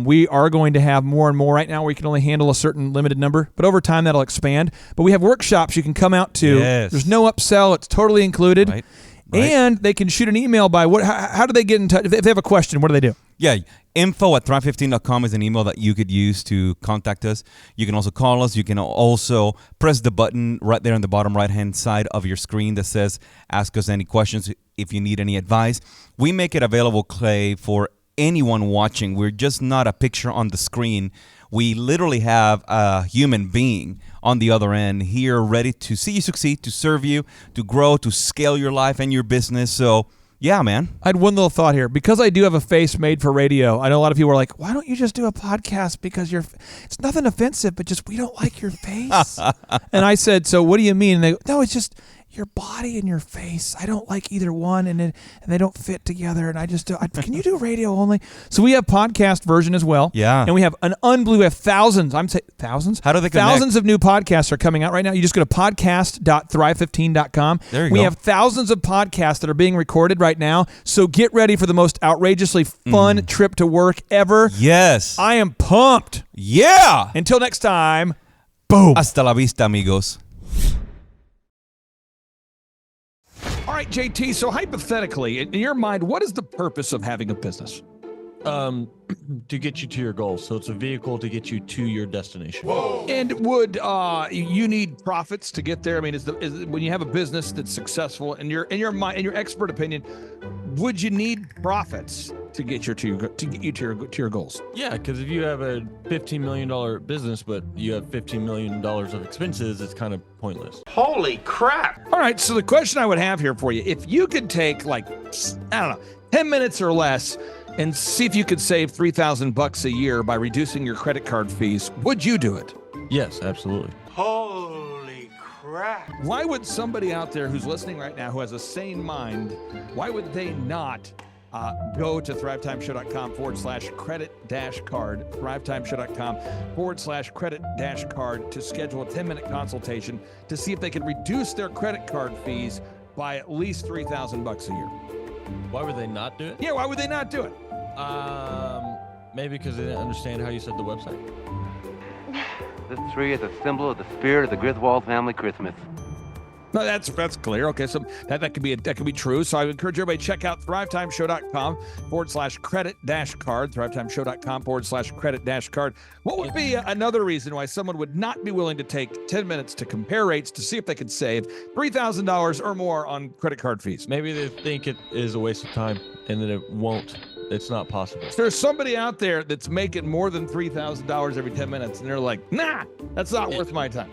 we are going to have more and more. Right now, we can only handle a certain limited number, but over time, that'll expand. But we have workshops you can come out to. Yes. There's no upsell. It's totally included. Right. And they can shoot an email by how do they get in touch? If they have a question, what do they do? Yeah, info@thrive15.com is an email that you could use to contact us. You can also call us. You can also press the button right there on the bottom right-hand side of your screen that says ask us any questions if you need any advice. We make it available, Clay, for anyone watching. We're just not a picture on the screen. We literally have a human being on the other end here ready to see you succeed, to serve you, to grow, to scale your life and your business. So, yeah, man. I had one little thought here. Because I do have a face made for radio, I know a lot of people are like, why don't you just do a podcast? Because it's nothing offensive, but just we don't like your face. And I said, so what do you mean? And they go, no, it's just your body and your face. I don't like either one, and they don't fit together. And I just can you do radio only? So we have podcast version as well. Yeah. And we have we have thousands. I'm saying thousands. How do they connect? Thousands of new podcasts are coming out right now. You just go to podcast.thrive15.com. There you We go. have thousands of podcasts that are being recorded right now. So get ready for the most outrageously fun trip to work ever. Yes. I am pumped. Yeah. Until next time, boom. Hasta la vista, amigos. All right, JT, so hypothetically, in your mind, what is the purpose of having a business? To get you to your goals. So it's a vehicle to get you to your destination. And would you need profits to get there? I mean, is when you have a business that's successful, in your mind, in your expert opinion, would you need profits to get you to your goals. Yeah, because if you have a $15 million business, but you have $15 million of expenses, it's kind of pointless. Holy crap! All right, so the question I would have here for you, if you could take like, I don't know, 10 minutes or less and see if you could save $3,000 a year by reducing your credit card fees, would you do it? Yes, absolutely. Holy crap! Why would somebody out there who's listening right now who has a sane mind, why would they not go to thrivetimeshow.com/credit-card, thrivetimeshow.com/credit-card to schedule a 10-minute consultation to see if they can reduce their credit card fees by at least $3,000 a year? Why would they not do it? Yeah, why would they not do it? Maybe because they didn't understand how you said the website. This tree is a symbol of the spirit of the Griswold family Christmas. No, that's clear. Okay, so that could be true. So I would encourage everybody to check out thrivetimeshow.com/credit-card, thrivetimeshow.com/credit-card. What would be another reason why someone would not be willing to take 10 minutes to compare rates to see if they could save $3,000 or more on credit card fees? Maybe they think it is a waste of time and that it won't. It's not possible. There's somebody out there that's making more than $3,000 every 10 minutes, and they're like, nah, that's not worth my time.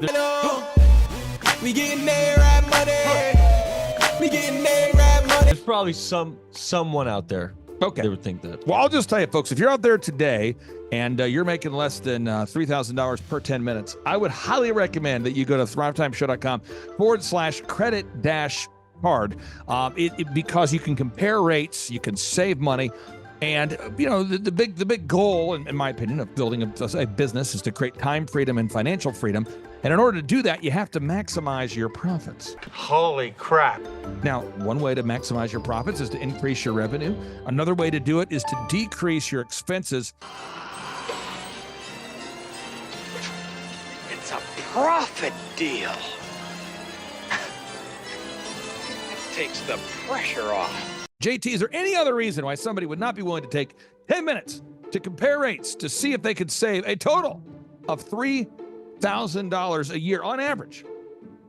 We getting there, right money. We getting there, right money. There's probably someone out there Okay. that would think that. Well, I'll just tell you, folks, if you're out there today and you're making less than $3,000 per 10 minutes, I would highly recommend that you go to thrivetimeshow.com/credit-card because you can compare rates, you can save money. And, you know, the big goal, in my opinion, of building a business is to create time freedom and financial freedom. And in order to do that, you have to maximize your profits. Holy crap! Now, one way to maximize your profits is to increase your revenue. Another way to do it is to decrease your expenses. It's a profit deal. It takes the pressure off. JT, is there any other reason why somebody would not be willing to take 10 minutes to compare rates to see if they could save a total of $3,000 a year on average?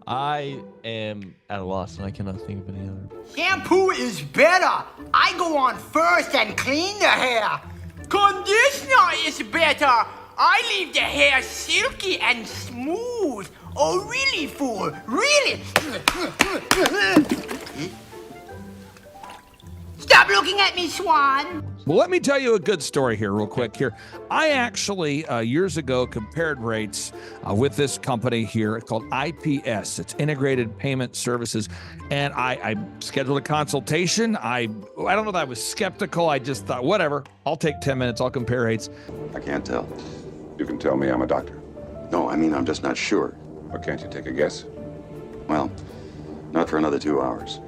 I am at a loss and I cannot think of any other. Shampoo is better. I go on first and clean the hair. Conditioner is better. I leave the hair silky and smooth. Oh, really, fool? Really? Stop looking at me, Swan. Well, let me tell you a good story here real quick here. I actually, years ago, compared rates with this company here called IPS. It's Integrated Payment Services. And I scheduled a consultation. I don't know that I was skeptical. I just thought, whatever, I'll take 10 minutes. I'll compare rates. I can't tell. You can tell me I'm a doctor. No, I mean, I'm just not sure. Or can't you take a guess? Well, not for another 2 hours.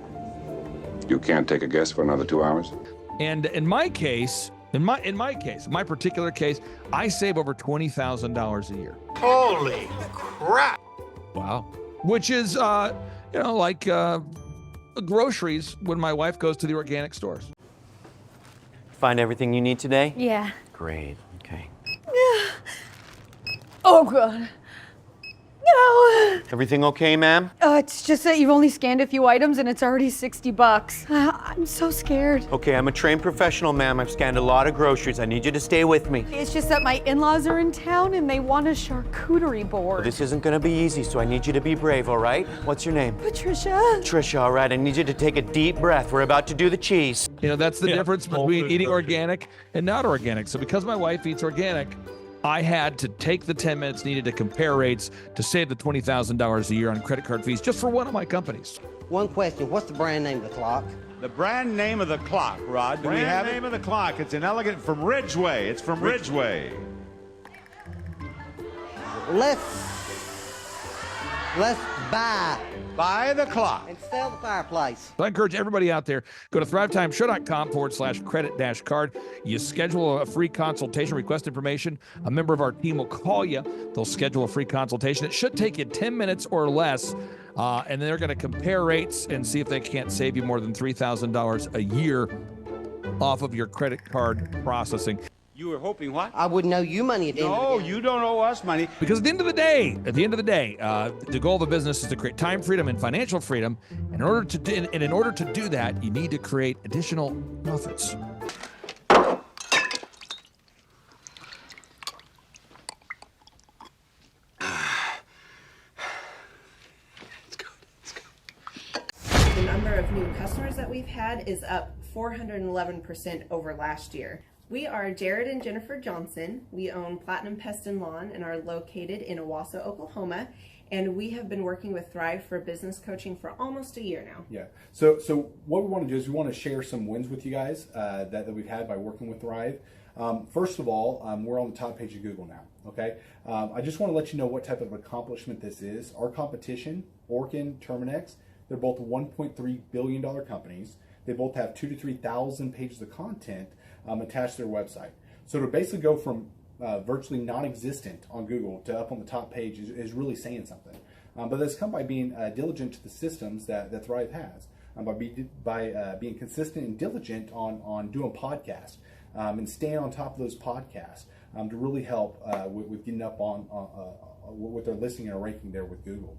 You can't take a guess for another 2 hours? And in my particular case, I save over $20,000 a year. Holy crap! Wow. Which is, like groceries when my wife goes to the organic stores. Find everything you need today? Yeah. Great, okay. Oh, God. No. Everything okay, ma'am? It's just that you've only scanned a few items and it's already $60. I'm so scared. Okay, I'm a trained professional, ma'am. I've scanned a lot of groceries. I need you to stay with me. It's just that my in-laws are in town and they want a charcuterie board. This isn't gonna be easy, so I need you to be brave, all right? What's your name? Patricia. Trisha, all right. I need you to take a deep breath. We're about to do the cheese. You know, that's the difference between eating organic and not organic. So because my wife eats organic, I had to take the 10 minutes needed to compare rates to save the $20,000 a year on credit card fees just for one of my companies. One question. What's the brand name of the clock? The brand name of the clock, Rod. Do we have it? Brand name of the clock. It's an elegant from Ridgeway. It's from Ridgeway. Let's buy Buy the clock. and sell the fireplace. So I encourage everybody out there, go to thrivetimeshow.com/credit-card. You schedule a free consultation, request information. A member of our team will call you. They'll schedule a free consultation. It should take you 10 minutes or less. And they're going to compare rates and see if they can't save you more than $3,000 a year off of your credit card processing. You were hoping what? I wouldn't owe you money at the end of the No, day. you don't owe us money. Because at the end of the day, the goal of a business is to create time freedom and financial freedom. And in order to do that, you need to create additional profits. number of new customers that we've had is up 411% over last year. We are Jared and Jennifer Johnson. We own Platinum Pest and Lawn and are located in Owasso, Oklahoma. And we have been working with Thrive for business coaching for almost a year now. Yeah. So what we want to do is we want to share some wins with you guys that we've had by working with Thrive. First of all, we're on the top page of Google now. Okay. I just want to let you know what type of accomplishment this is. Our competition, Orkin, Terminex, they're both $1.3 billion companies. They both have 2,000 to 3,000 pages of content attached to their website. So to basically go from virtually non-existent on Google to up on the top page is really saying something. But that's come by being diligent to the systems that Thrive has, by being consistent and diligent on doing podcasts and staying on top of those podcasts to really help with getting up on with their listing and our ranking there with Google.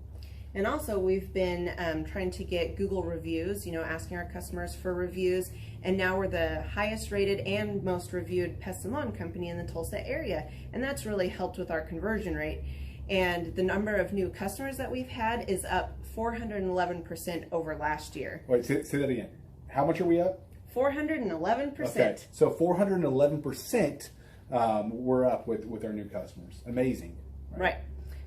And also we've been trying to get Google reviews, asking our customers for reviews. And now we're the highest rated and most reviewed pest and lawn company in the Tulsa area. And that's really helped with our conversion rate. And the number of new customers that we've had is up 411% over last year. Wait, say that again. How much are we up? 411%. Okay, so 411% we're up with our new customers. Amazing. Right.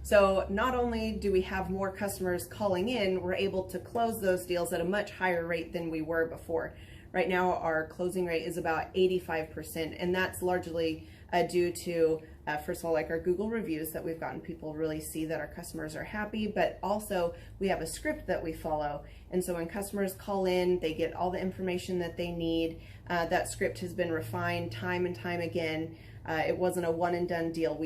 So not only do we have more customers calling in, we're able to close those deals at a much higher rate than we were before. Right now our closing rate is about 85%, and that's largely due to, first of all, like our Google reviews that we've gotten people really see that our customers are happy, but also we have a script that we follow. And so when customers call in, they get all the information that they need. That script has been refined time and time again. It wasn't a one and done deal.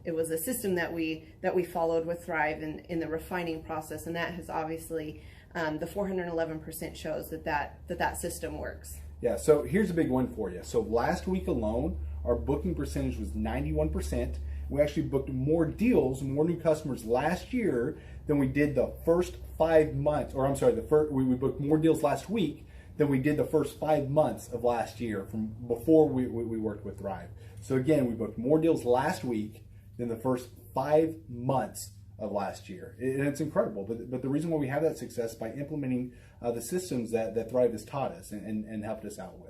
It was a system that we followed with Thrive in the refining process, and that has obviously the 411% shows that system works. Yeah. So here's a big one for you. So last week alone, our booking percentage was 91%. We actually booked more deals, more new customers last year than we did the first 5 months. Or I'm sorry, we booked more deals last week than we did the first 5 months of last year from before we worked with Thrive. So again, we booked more deals last week than the first 5 months of last year. And it's incredible. But the reason why we have that success is by implementing the systems that Thrive has taught us and helped us out with.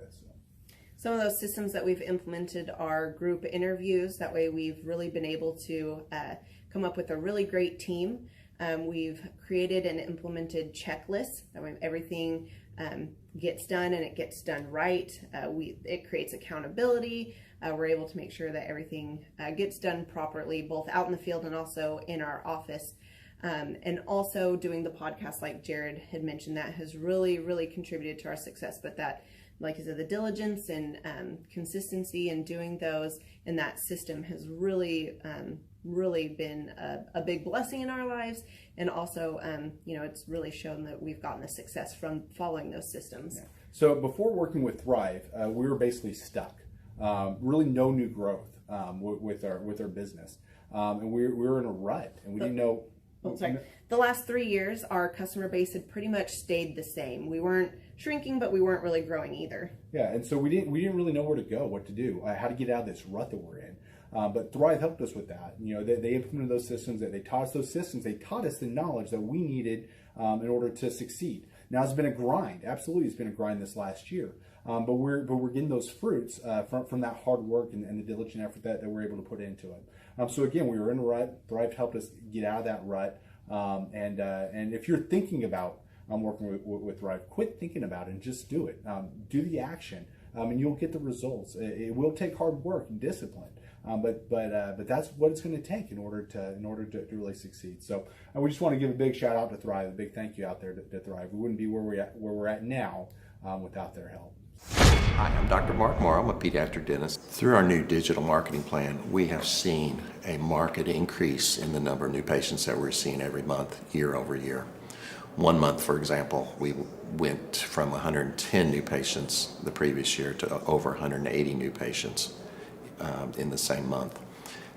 Some of those systems that we've implemented are group interviews. That way we've really been able to come up with a really great team. We've created and implemented checklists. That way everything gets done and it gets done right. It creates accountability. We're able to make sure that everything gets done properly, both out in the field and also in our office. And also doing the podcast, like Jared had mentioned, that has really, really contributed to our success. But that, like I said, the diligence and consistency in doing those and that system has really, really been a big blessing in our lives. And also, it's really shown that we've gotten the success from following those systems. Yeah. So before working with Thrive, we were basically stuck. Really no new growth with our business. And we were in a rut, and we didn't know. The last 3 years, our customer base had pretty much stayed the same. We weren't shrinking, but we weren't really growing either. Yeah, and so we didn't really know where to go, what to do, how to get out of this rut that we're in. But Thrive helped us with that. They implemented those systems. They taught us those systems. They taught us the knowledge that we needed in order to succeed. Now it's been a grind. Absolutely, it's been a grind this last year. But we're getting those fruits from that hard work and the diligent effort that we're able to put into it. So again, we were in a rut. Thrive helped us get out of that rut. And if you're thinking about working with Thrive, quit thinking about it and just do it. Do the action, and you'll get the results. It will take hard work and discipline, but that's what it's going to take in order to really succeed. So we just want to give a big shout out to Thrive, a big thank you out there to Thrive. We wouldn't be where we're at now without their help. Hi, I'm Dr. Mark Moore. I'm a pediatric dentist. Through our new digital marketing plan, we have seen a marked increase in the number of new patients that we're seeing every month, year over year. 1 month, for example, we went from 110 new patients the previous year to over 180 new patients in the same month.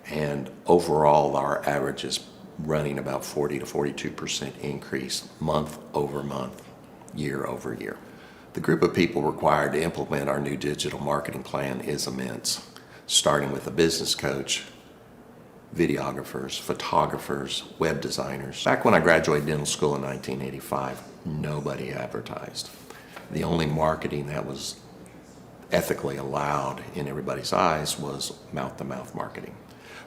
And overall, our average is running about 40 to 42% increase month over month, year over year. The group of people required to implement our new digital marketing plan is immense, starting with a business coach, videographers, photographers, web designers. Back when I graduated dental school in 1985, nobody advertised. The only marketing that was ethically allowed in everybody's eyes was mouth-to-mouth marketing.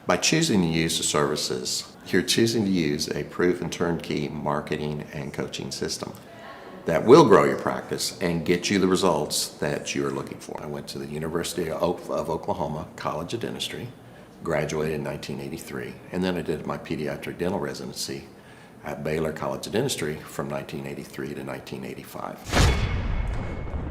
By choosing to use the services, you're choosing to use a proven turnkey marketing and coaching system that will grow your practice and get you the results that you're looking for. I went to the University of Oklahoma College of Dentistry, graduated in 1983, and then I did my pediatric dental residency at Baylor College of Dentistry from 1983 to 1985.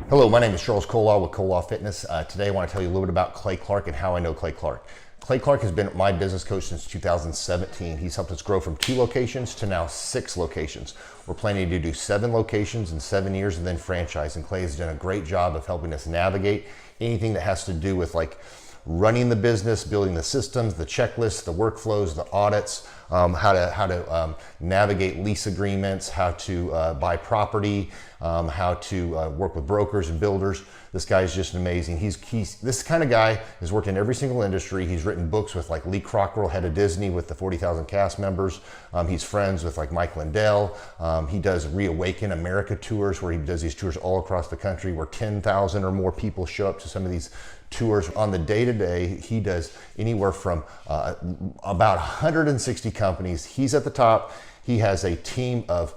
Hello, my name is Charles Kolaw with Kolaw Fitness. Today I want to tell you a little bit about Clay Clark and how I know Clay Clark. Clay Clark has been my business coach since 2017. He's helped us grow from 2 locations to now 6 locations. We're planning to do 7 locations in 7 years and then franchise. And Clay has done a great job of helping us navigate anything that has to do with like running the business, building the systems, the checklists, the workflows, the audits, how to navigate lease agreements, how to buy property, how to work with brokers and builders. This guy is just amazing. He's this kind of guy has worked in every single industry. He's written books with like Lee Cockrell, head of Disney, with the 40,000 cast members. He's friends with like Mike Lindell. He does Reawaken America tours where he does these tours all across the country where 10,000 or more people show up to some of these tours. On the day-to-day, he does anywhere from about 160 companies. He's at the top. He has a team of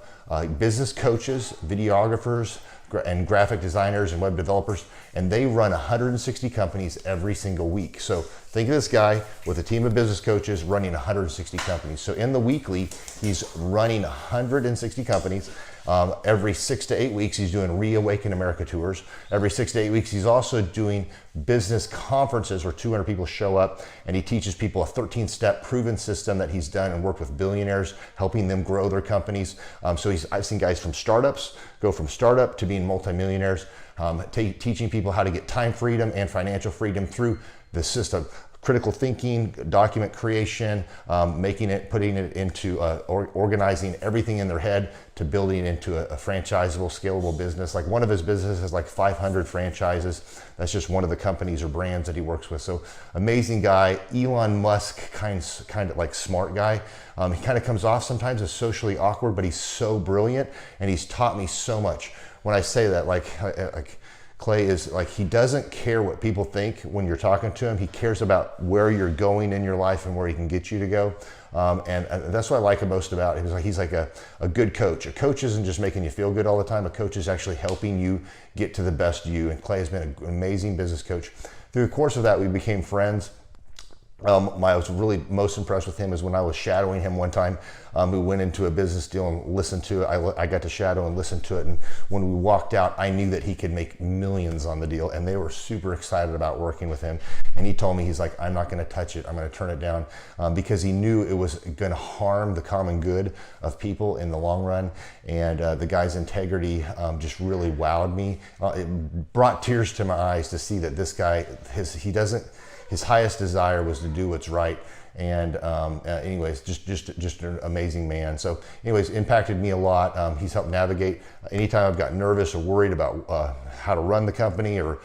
business coaches, videographers, and graphic designers and web developers, and they run 160 companies every single week. So think of this guy with a team of business coaches running 160 companies. So in the weekly, he's running 160 companies. Every 6 to 8 weeks, he's doing Reawaken America tours. Every 6 to 8 weeks, he's also doing business conferences where 200 people show up, and he teaches people a 13-step proven system that he's done and worked with billionaires, helping them grow their companies. So I've seen guys from startups go from startup to being multimillionaires, teaching people how to get time freedom and financial freedom through the system. Critical thinking, document creation, putting it into organizing everything in their head to building it into a franchisable, scalable business. Like one of his businesses has like 500 franchises. That's just one of the companies or brands that he works with. So amazing guy, Elon Musk kind of like smart guy. He kind of comes off sometimes as socially awkward, but he's so brilliant and he's taught me so much. When I say that, like Clay is like, he doesn't care what people think when you're talking to him. He cares about where you're going in your life and where he can get you to go. And that's what I like most about him. He's like a good coach. A coach isn't just making you feel good all the time. A coach is actually helping you get to the best you. And Clay has been an amazing business coach. Through the course of that, we became friends. I was really most impressed with him is when I was shadowing him one time. We went into a business deal and listened to it. I got to shadow and listen to it. And when we walked out, I knew that he could make millions on the deal. And they were super excited about working with him. And he told me, he's like, I'm not going to touch it. I'm going to turn it down because he knew it was going to harm the common good of people in the long run. And the guy's integrity just really wowed me. It brought tears to my eyes to see that this guy, his highest desire was to do what's right. And anyways, just an amazing man. So anyways, impacted me a lot. He's helped navigate anytime I've got nervous or worried about how to run the company or,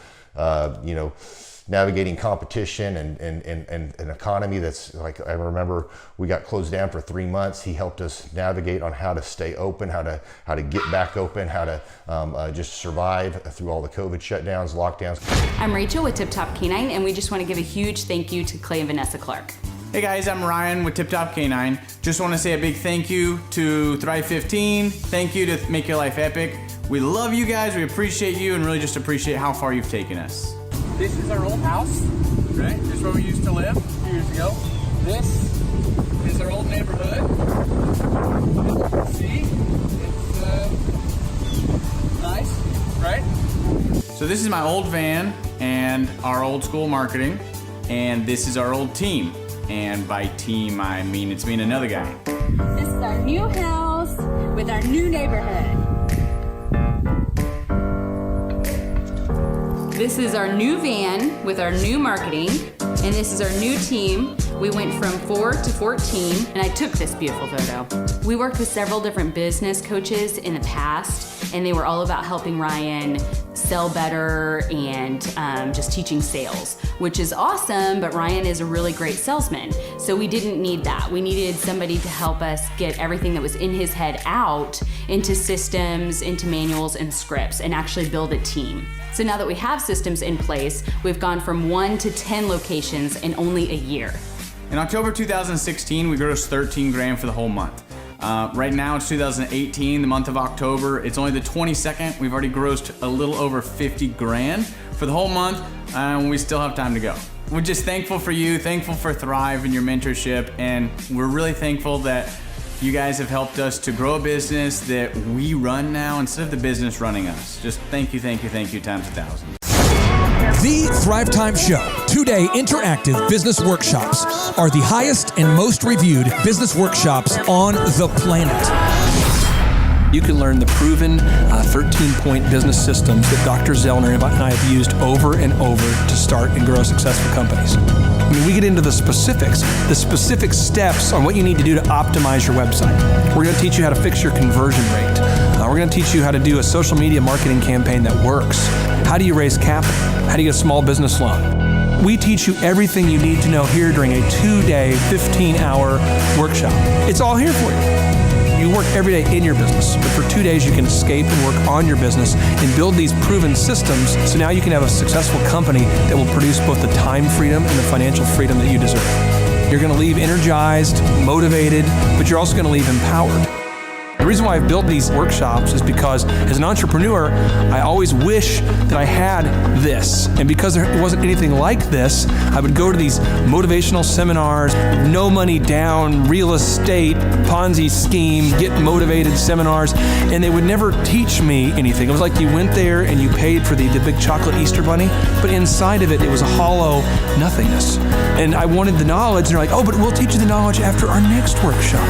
navigating competition and an economy that's like, I remember we got closed down for 3 months. He helped us navigate on how to stay open, how to get back open, how to just survive through all the COVID shutdowns, lockdowns. I'm Rachel with Tip Top Canine, and we just want to give a huge thank you to Clay and Vanessa Clark. Hey guys, I'm Ryan with Tip Top Canine. Just want to say a big thank you to Thrive 15. Thank you to Make Your Life Epic. We love you guys, we appreciate you, and really just appreciate how far you've taken us. This is our old house, right? This is where we used to live a few years ago. This is our old neighborhood. As you can see, it's nice, right? So this is my old van and our old school marketing, and this is our old team. And by team, I mean it's me and another guy. This is our new house with our new neighborhood. This is our new van with our new marketing, and this is our new team. We went from 4 to 14, and I took this beautiful photo. We worked with several different business coaches in the past, and they were all about helping Ryan sell better and just teaching sales, which is awesome, but Ryan is a really great salesman. So we didn't need that. We needed somebody to help us get everything that was in his head out into systems, into manuals and scripts, and actually build a team. So now that we have systems in place, we've gone from 1 to 10 locations in only a year. In October 2016, we grossed 13 grand for the whole month. Right now it's 2018, the month of October. It's only the 22nd. We've already grossed a little over 50 grand for the whole month, and we still have time to go. We're just thankful for you, thankful for Thrive and your mentorship, and we're really thankful that you guys have helped us to grow a business that we run now instead of the business running us. Just thank you times 1,000. The Thrivetime Show, 2-day interactive business workshops, are the highest and most reviewed business workshops on the planet. You can learn the proven 13-point business systems that Dr. Zellner and I have used over and over to start and grow successful companies. I mean, we get into the specific steps on what you need to do to optimize your website. We're going to teach you how to fix your conversion rate. We're going to teach you how to do a social media marketing campaign that works. How do you raise capital? How do you get a small business loan? We teach you everything you need to know here during a 2-day, 15-hour workshop. It's all here for you. You work every day in your business, but for 2 days you can escape and work on your business and build these proven systems so now you can have a successful company that will produce both the time freedom and the financial freedom that you deserve. You're going to leave energized, motivated, but you're also going to leave empowered. The reason why I've built these workshops is because as an entrepreneur, I always wish that I had this. And because there wasn't anything like this, I would go to these motivational seminars, no money down, real estate, Ponzi scheme, get motivated seminars, and they would never teach me anything. It was like you went there and you paid for the big chocolate Easter bunny, but inside of it, it was a hollow nothingness. And I wanted the knowledge, and they're like, oh, but we'll teach you the knowledge after our next workshop.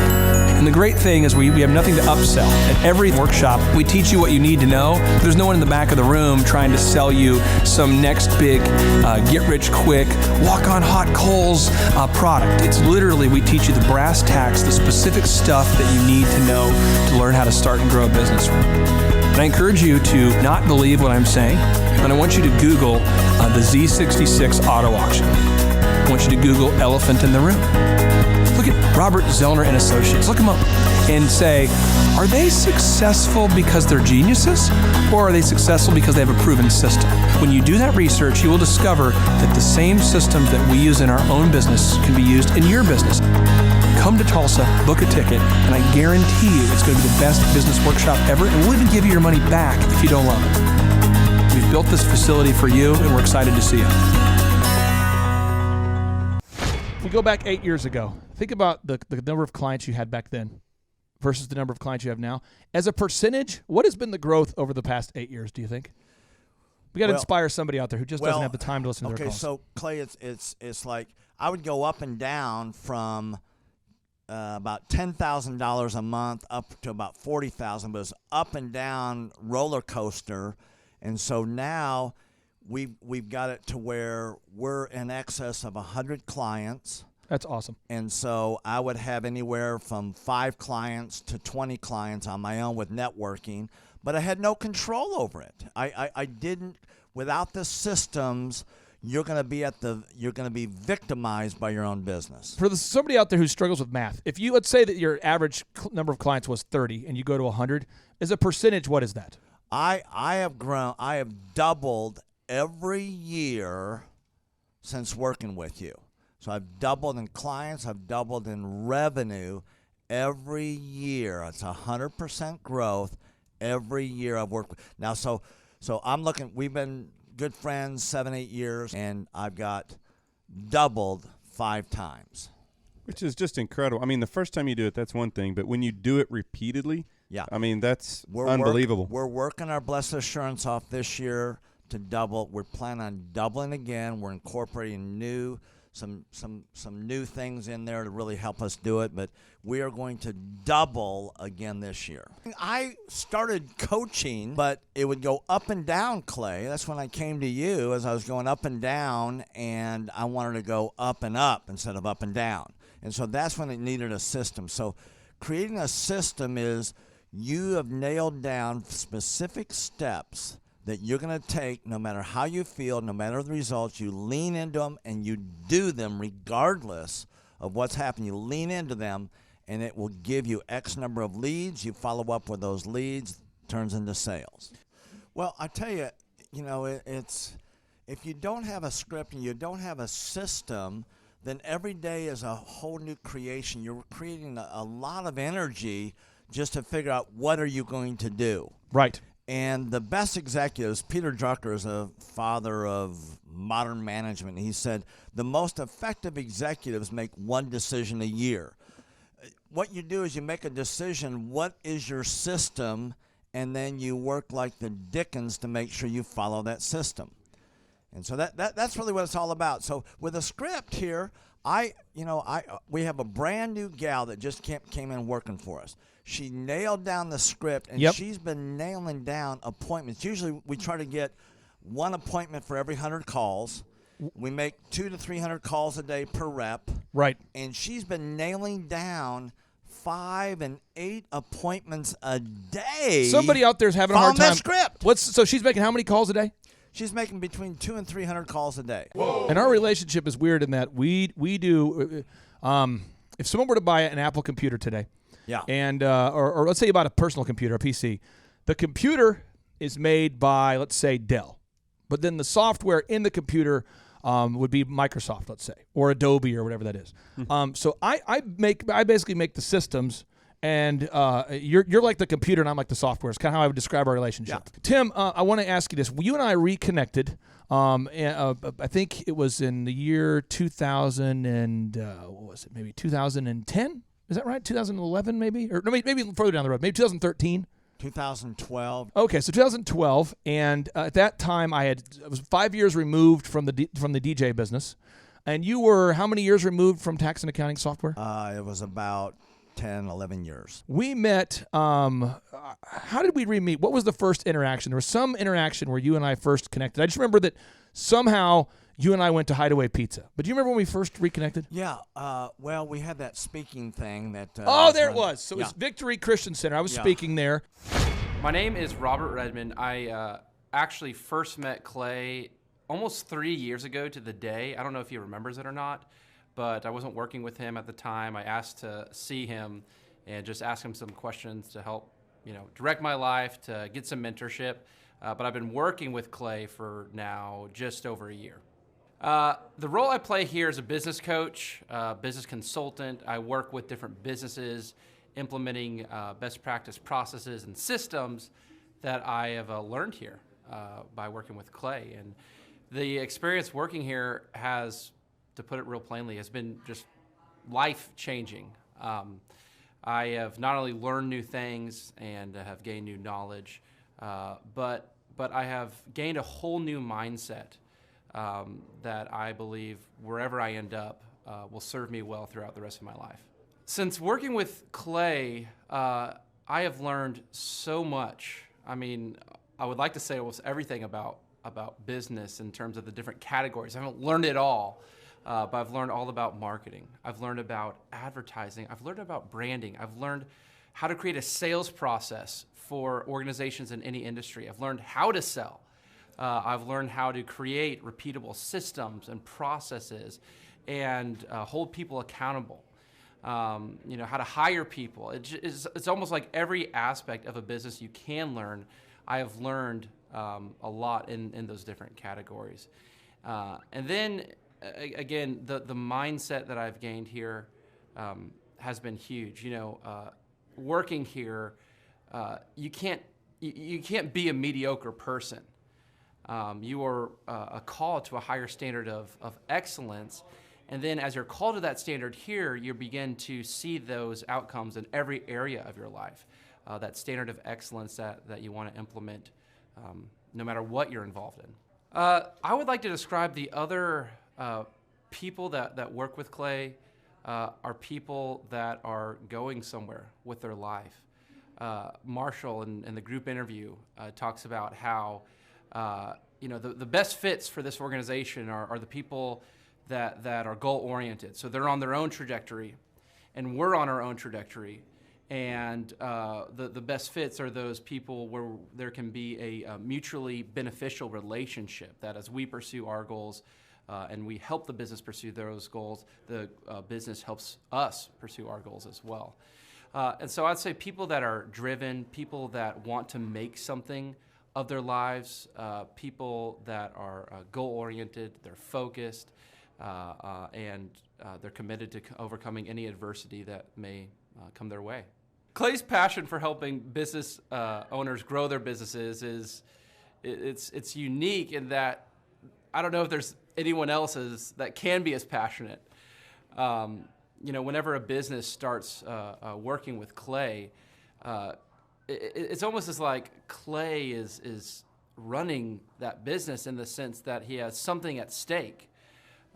And the great thing is we have nothing to upsell. At every workshop, we teach you what you need to know. There's no one in the back of the room trying to sell you some next big get-rich-quick, walk-on-hot coals product. It's literally, we teach you the brass tacks, the specific stuff that you need to know to learn how to start and grow a business. And I encourage you to not believe what I'm saying, and I want you to Google the Z66 auto auction. I want you to Google elephant in the room. Look at Robert Zellner and Associates. Look them up and say, are they successful because they're geniuses, or are they successful because they have a proven system? When you do that research, you will discover that the same systems that we use in our own business can be used in your business. Come to Tulsa, book a ticket, and I guarantee you it's going to be the best business workshop ever, and we'll even give you your money back if you don't love it. We've built this facility for you, and we're excited to see you. We go back 8 years ago. Think about the number of clients you had back then versus the number of clients you have now. As a percentage, what has been the growth over the past 8 years, do you think? We got to inspire somebody out there who just doesn't have the time to listen to their calls. Okay, so Clay, it's like I would go up and down from about $10,000 a month up to about $40,000, but it's up and down roller coaster. And so now we've got it to where we're in excess of 100 clients. That's awesome. And so I would have anywhere from 5 clients to 20 clients on my own with networking, but I had no control over it. I didn't, without the systems, you're going to be victimized by your own business. For somebody out there who struggles with math, if you, let's say that your average number of clients was 30 and you go to 100, as a percentage, what is that? I have doubled every year since working with you. So I've doubled in clients, I've doubled in revenue every year. It's 100% growth every year I've worked with. Now, so I'm looking, we've been good friends 7-8 years, and I've got doubled 5 times. Which is just incredible. I mean, the first time you do it, that's one thing, but when you do it repeatedly, yeah, I mean, that's unbelievable. We're working our Blessed Assurance off this year to double. We're planning on doubling again. We're incorporating some new things in there to really help us do it, but we are going to double again this year. I started coaching, but it would go up and down, Clay. That's when I came to you, as I was going up and down, and I wanted to go up and up instead of up and down. And so that's when it needed a system. So creating a system is You have nailed down specific steps that you're going to take no matter how you feel, no matter the results. You lean into them and you do them regardless of what's happening. You lean into them and it will give you X number of leads. You follow up with those leads, turns into sales. Well, I tell you, it's if you don't have a script and you don't have a system, then every day is a whole new creation. You're creating a lot of energy just to figure out what are you going to do. Right. And the best executives, Peter Drucker is a father of modern management. He said the most effective executives make one decision a year. What you do is you make a decision, what is your system, and then you work like the dickens to make sure you follow that system. And so that's really what it's all about. So with a script here, we have a brand new gal that just came in working for us. She nailed down the script, and she's been nailing down appointments. Usually we try to get one appointment for every 100 calls. We make 200 to 300 calls a day per rep. Right. And she's been nailing down 5 and 8 appointments a day. Somebody out there's having a hard time. That script. So she's making how many calls a day? She's making between 200 and 300 calls a day. Whoa. And our relationship is weird in that we do. If someone were to buy an Apple computer today, and or let's say you bought a personal computer, a PC, the computer is made by, let's say, Dell, but then the software in the computer would be Microsoft, let's say, or Adobe or whatever that is. So I basically make the systems. And you're like the computer, and I'm like the software. It's kind of how I would describe our relationship. Yeah. Tim, I want to ask you this. You and I reconnected. I think it was in the year 2000 and what was it? Maybe 2010. Is that right? 2011, maybe, or no, maybe further down the road. Maybe 2013. 2012. Okay, so 2012, and at that time I was 5 years removed from the DJ business, and you were how many years removed from tax and accounting software? It was about 10, 11 years. We met, how did we re-meet? What was the first interaction? There was some interaction where you and I first connected. I just remember that somehow you and I went to Hideaway Pizza. But do you remember when we first reconnected? Yeah. Well, we had that speaking thing that... there it was. So it was Victory Christian Center. I was speaking there. My name is Robert Redmond. I actually first met Clay almost 3 years ago to the day. I don't know if he remembers it or not. But I wasn't working with him at the time. I asked to see him and just ask him some questions to help, direct my life, to get some mentorship. But I've been working with Clay for now just over a year. The role I play here is a business coach, business consultant. I work with different businesses, implementing best practice processes and systems that I have learned here by working with Clay. And the experience working here has, to put it real plainly, has been just life-changing. I have not only learned new things and have gained new knowledge, but I have gained a whole new mindset that I believe wherever I end up will serve me well throughout the rest of my life. Since working with Clay, I have learned so much. I mean, I would like to say almost everything about business in terms of the different categories. I haven't learned it all. But I've learned all about marketing. I've learned about advertising. I've learned about branding. I've learned how to create a sales process for organizations in any industry. I've learned how to sell. I've learned how to create repeatable systems and processes and hold people accountable. How to hire people. It's almost like every aspect of a business you can learn. I have learned a lot in those different categories. And then, again, the mindset that I've gained here has been huge. Working here, you can't be a mediocre person. You are a call to a higher standard of excellence, and then as you're called to that standard here, you begin to see those outcomes in every area of your life. That standard of excellence that you want to implement, no matter what you're involved in. I would like to describe the other people that work with Clay are people that are going somewhere with their life. Marshall in the group interview talks about how the best fits for this organization are the people that are goal oriented. So they're on their own trajectory, and we're on our own trajectory, And the best fits are those people where there can be a mutually beneficial relationship, that as we pursue our goals and we help the business pursue those goals, the business helps us pursue our goals as well. And so I'd say people that are driven, people that want to make something of their lives, people that are goal-oriented, they're focused, and they're committed to overcoming any adversity that may come their way. Clay's passion for helping business owners grow their businesses it's unique in that I don't know if there's anyone else that can be as passionate. You know, whenever a business starts working with Clay, it's almost as like Clay is running that business in the sense that he has something at stake.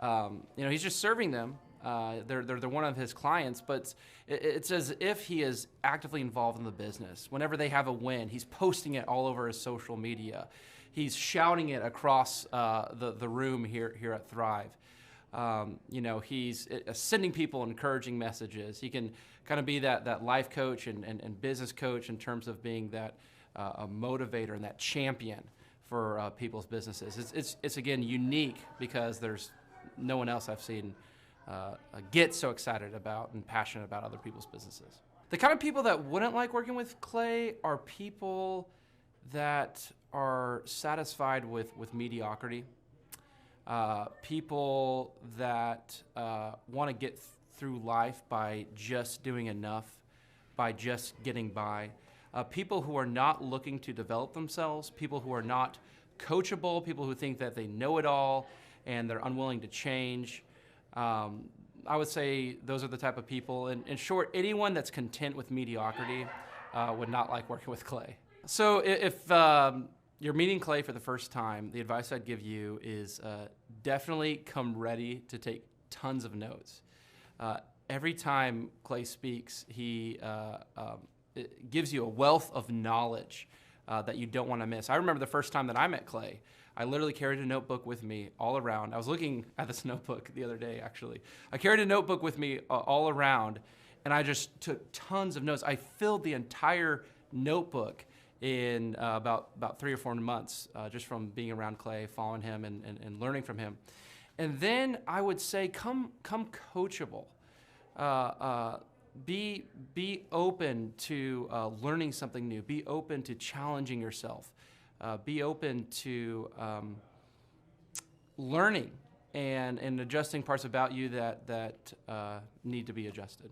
You know, he's just serving them. They're one of his clients, but it's as if he is actively involved in the business. Whenever they have a win, he's posting it all over his social media. He's shouting it across the room here at Thrive. You know, he's sending people encouraging messages. He can kind of be that life coach and business coach in terms of being that a motivator and that champion for people's businesses. It's again unique because there's no one else I've seen get so excited about and passionate about other people's businesses. The kind of people that wouldn't like working with Clay are people that are satisfied with mediocrity. People that want to get through life by just doing enough, by just getting by. People who are not looking to develop themselves, people who are not coachable, people who think that they know it all and they're unwilling to change. I would say those are the type of people. In short, anyone that's content with mediocrity would not like working with Clay. So if you're meeting Clay for the first time, the advice I'd give you is definitely come ready to take tons of notes. Every time Clay speaks, he it gives you a wealth of knowledge that you don't want to miss. I remember the first time that I met Clay. I literally carried a notebook with me all around. I was looking at this notebook the other day, actually. I carried a notebook with me all around, and I just took tons of notes. I filled the entire notebook in about 3 or 4 months, just from being around Clay, following him, and learning from him. And then I would say, come coachable. Be open to learning something new. Be open to challenging yourself. Be open to learning and adjusting parts about you that need to be adjusted.